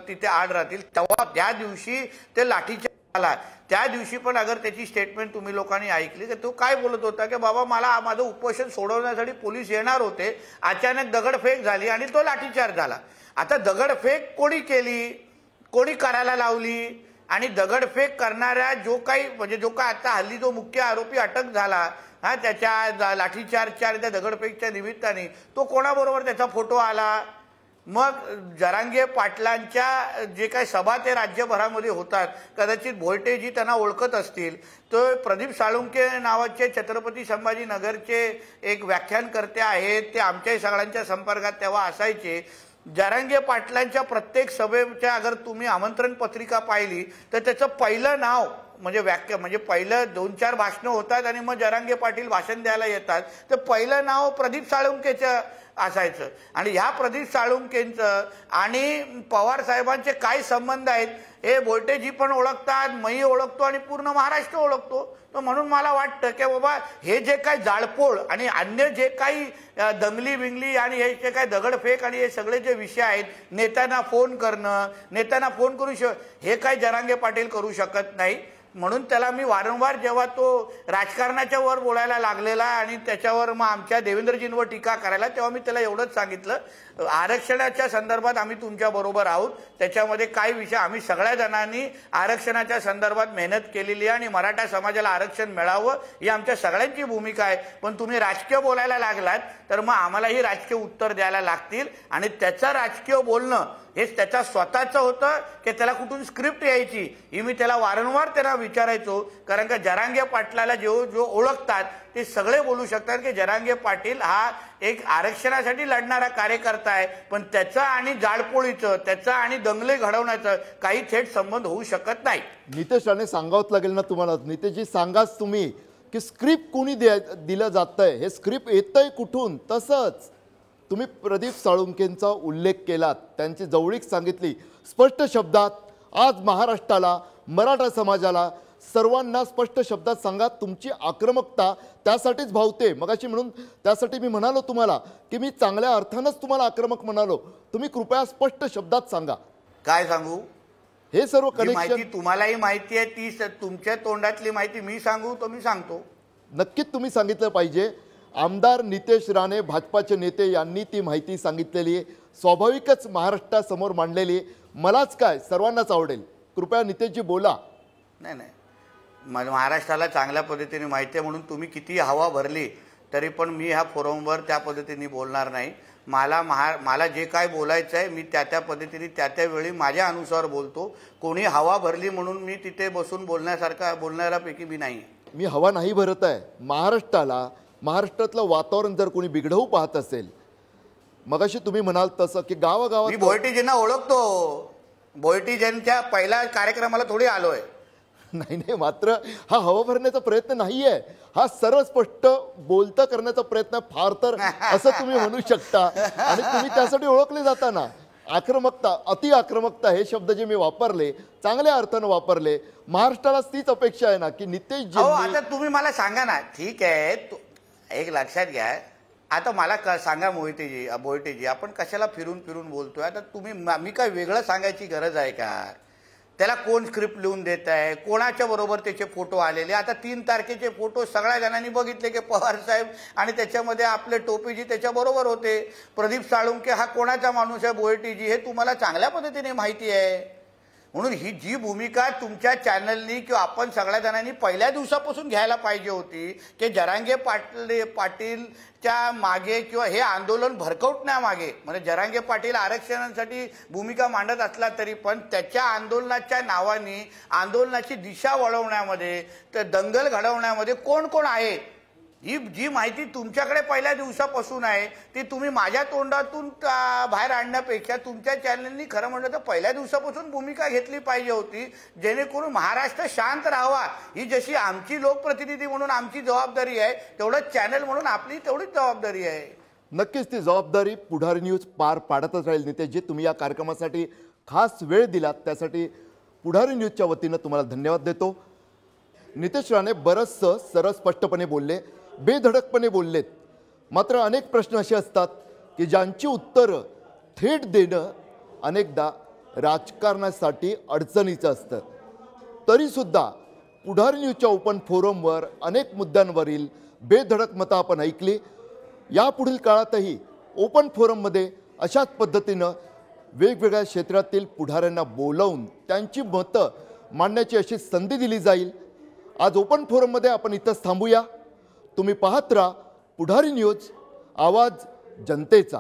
S2: तिथे आड राहतील. तेव्हा त्या दिवशी ते लाठीचार्ज झाला. त्या दिवशी पण अगर त्याची स्टेटमेंट तुम्ही लोकांनी ऐकली तर तो काय बोलत होता की बाबा मला माझं उपोषण सोडवण्यासाठी पोलीस येणार होते, अचानक दगडफेक झाली आणि तो लाठीचार्ज झाला. आता दगडफेक कोणी केली, कोणी करायला लावली आणि दगडफेक करणाऱ्या जो काय आता हल्ली जो मुख्य आरोपी अटक झाला त्याच्या लाठीचार्जच्या आणि त्या दगडफेकच्या निमित्ताने तो कोणाबरोबर त्याचा फोटो आला. मग जरांगे पाटलांच्या जे काही सभा ते राज्यभरामध्ये होतात, कदाचित भोयटेजी त्यांना ओळखत असतील, तो प्रदीप साळुंके नावाचे छत्रपती संभाजीनगरचे एक व्याख्यानकर्ते आहेत, ते आमच्याही सगळ्यांच्या संपर्कात तेव्हा असायचे. जरांगे पाटलांच्या प्रत्येक सभेच्या अगर तुम्ही आमंत्रण पत्रिका पाहिली तर त्याचं पहिलं नाव म्हणजे पहिलं 2-4 भाषणं होतात आणि मग जरांगे पाटील भाषण द्यायला येतात, तर पहिलं नाव प्रदीप साळुंकेचं असायचं. आणि ह्या प्रदीप साळुंकेंचं आणि पवार साहेबांचे काय संबंध आहेत हे बोलटेजी पण ओळखतात, मी ओळखतो आणि पूर्ण महाराष्ट्र ओळखतो. तर म्हणून मला वाटतं की बाबा हे जे काही जाळपोळ आणि अन्य जे काही दंगली बिंगली आणि हे जे काही दगडफेक आणि हे सगळे जे विषय आहेत, नेत्यांना फोन करणं, नेत्यांना फोन करू हे काही जरांगे पाटील करू शकत नाही. म्हणून त्याला मी वारंवार जेव्हा तो राजकारणाच्या वर बोलायला लागलेला आणि त्याच्यावर मग आमच्या देवेंद्रजींवर टीका करायला, तेव्हा मी त्याला एवढंच सांगितलं आरक्षणाच्या संदर्भात आम्ही तुमच्या बरोबर आहोत. त्याच्यामध्ये काय विषय, आम्ही सगळ्या जणांनी आरक्षणाच्या संदर्भात मेहनत केलेली आहे आणि मराठा समाजाला आरक्षण मिळावं ही आमच्या सगळ्यांची भूमिका आहे. पण तुम्ही राजकीय बोलायला लागलात तर मग आम्हालाही राजकीय उत्तर द्यायला लागतील आणि त्याचं राजकीय बोलणं हेच त्याचा स्वतःचं होतं की त्याला कुठून स्क्रिप्ट यायची ही मी त्याला वारंवार त्यांना विचारायचो. कारण का जरांगे पाटलाला जो ओळखतात ते सगळे बोलू शकतात की जरांगे पाटील हा एक आरक्षणासाठी लढणारा कार्यकर्ता आहे, पण त्याचा आणि जाळपोळीचं, त्याचा आणि दंगले घडवण्याचं काही थेट संबंध होऊ शकत नाही.
S1: नितेश राणे सांगावंच लागेल ना तुम्हाला. नितेशजी सांगाच तुम्ही की स्क्रिप्ट कोणी दिलं जातंय, हे स्क्रिप्ट येतंय कुठून. तसंच तुम्ही प्रदीप साळुंकेंचा उल्लेख केलात, त्यांची जवळीक सांगितली स्पष्ट शब्दात. आज महाराष्ट्राला, मराठा समाजाला, सर्वांना स्पष्ट शब्दात सांगा. तुमची आक्रमकता त्यासाठीच भावते. मगाशी म्हणून त्यासाठी मी म्हणालो तुम्हाला की मी चांगल्या अर्थानंच तुम्हाला आक्रमक म्हणालो. तुम्ही कृपया स्पष्ट शब्दात सांगा.
S2: काय सांगू?
S1: हे सर्व
S2: माहिती
S1: कनेक्शन
S2: तुम्हालाही माहिती आहे, ती तुमच्या तोंडातली माहिती मी सांगू तर मी सांगतो.
S1: नक्कीच तुम्ही सांगितलं पाहिजे. आमदार नितेश राणे भाजपाचे नेते यांनी ती माहिती सांगितलेली आहे, स्वाभाविकच महाराष्ट्रासमोर मांडलेली. मलाच काय सर्वांनाच आवडेल. कृपया नितेशजी बोला.
S2: नाही, महाराष्ट्राला चांगल्या पद्धतीने माहिती आहे म्हणून तुम्ही किती हवा भरली तरी पण मी ह्या फोरमवर त्या पद्धतीने बोलणार नाही. मला जे काय बोलायचं आहे मी त्या पद्धतीने त्या वेळी माझ्या अनुसार बोलतो. कोणी हवा भरली म्हणून मी तिथे बसून बोलणाऱ्यापैकी मी नाही.
S1: मी हवा नाही भरत आहे. महाराष्ट्रातलं वातावरण जर कोणी बिघडवू पाहत असेल, मगाशी तुम्ही म्हणाल तसं की
S2: मी
S1: गावागावात
S2: भोयटीजींना ओळखतो. भोयटीजींच्या पहिल्या कार्यक्रमाला थोडी आलोय.
S1: नाही, मात्र हा हवा भरण्याचा प्रयत्न नाहीये, हा सरळ स्पष्ट बोलता करण्याचा प्रयत्न फार तर असं तुम्ही म्हणू शकता. आणि तुम्ही त्यासाठी ओळखले जाताना आक्रमकता, अति आक्रमकता हे शब्द जे मी वापरले चांगल्या अर्थानं वापरले. महाराष्ट्राला तीच अपेक्षा आहे ना की नितेश
S2: आता तुम्ही मला सांगा ना. ठीक आहे, एक लक्षात घ्या. आता मला सांगा भोयटेजी आपण कशाला फिरून फिरून बोलतोय. आता मी काय वेगळं सांगायची गरज आहे का? त्याला कोण स्क्रिप्ट लिहून देत आहे, कोणाच्या बरोबर त्याचे फोटो आलेले. आता 3 तारखेचे फोटो सगळ्या जणांनी बघितले की पवार साहेब आणि त्याच्यामध्ये आपले टोपीजी त्याच्याबरोबर होते. प्रदीप साळुंके हा कोणाचा माणूस आहे भोयटीजी हे तुम्हाला चांगल्या पद्धतीने माहिती आहे. म्हणून ही जी भूमिका तुमच्या चॅनलनी किंवा आपण सगळ्या जणांनी पहिल्या दिवसापासून घ्यायला पाहिजे होती की जरांगे पाटीलच्या मागे किंवा हे आंदोलन भरकवण्यामागे, म्हणजे जरांगे पाटील आरक्षणासाठी भूमिका मांडत असला तरी पण त्याच्या आंदोलनाच्या नावाने आंदोलनाची दिशा वळवण्यामध्ये, तर दंगल घडवण्यामध्ये कोण कोण आहे ही जी माहिती तुमच्याकडे पहिल्या दिवसापासून आहे ती तुम्ही माझ्या तोंडातून बाहेर आणण्यापेक्षा तुमच्या चॅनलनी खरं म्हणलं तर पहिल्या दिवसापासून भूमिका घेतली पाहिजे होती, जेणेकरून महाराष्ट्र शांत राहावा. ही जशी आमची लोकप्रतिनिधी म्हणून आमची जबाबदारी आहे, तेवढंच चॅनल म्हणून आपली तेवढीच जबाबदारी आहे.
S1: नक्कीच ती जबाबदारी पुढारी न्यूज पार पाडतच राहील. नितेशजी, तुम्ही या कार्यक्रमासाठी खास वेळ दिलात त्यासाठी पुढारी न्यूजच्या वतीनं तुम्हाला धन्यवाद देतो. नितेश राणे बरंचसं सरळ स्पष्टपणे बोलले, बेधडकपणे बोललेत. मात्र अनेक प्रश्न असे असतात की ज्यांची उत्तरं थेट देणं अनेकदा राजकारणासाठी अडचणीचं असतं. तरीसुद्धा पुढारी न्यूजच्या ओपन फोरमवर अनेक मुद्द्यांवरील बेधडक मतं आपण ऐकली. यापुढील काळातही ओपन फोरममध्ये अशाच पद्धतीनं वेगवेगळ्या क्षेत्रातील पुढाऱ्यांना बोलावून त्यांची मतं मांडण्याची अशी संधी दिली जाईल. आज ओपन फोरममध्ये आपण इथंच थांबूया. तुम्ही पाहत राहा पुढारी न्यूज, आवाज जनतेचा.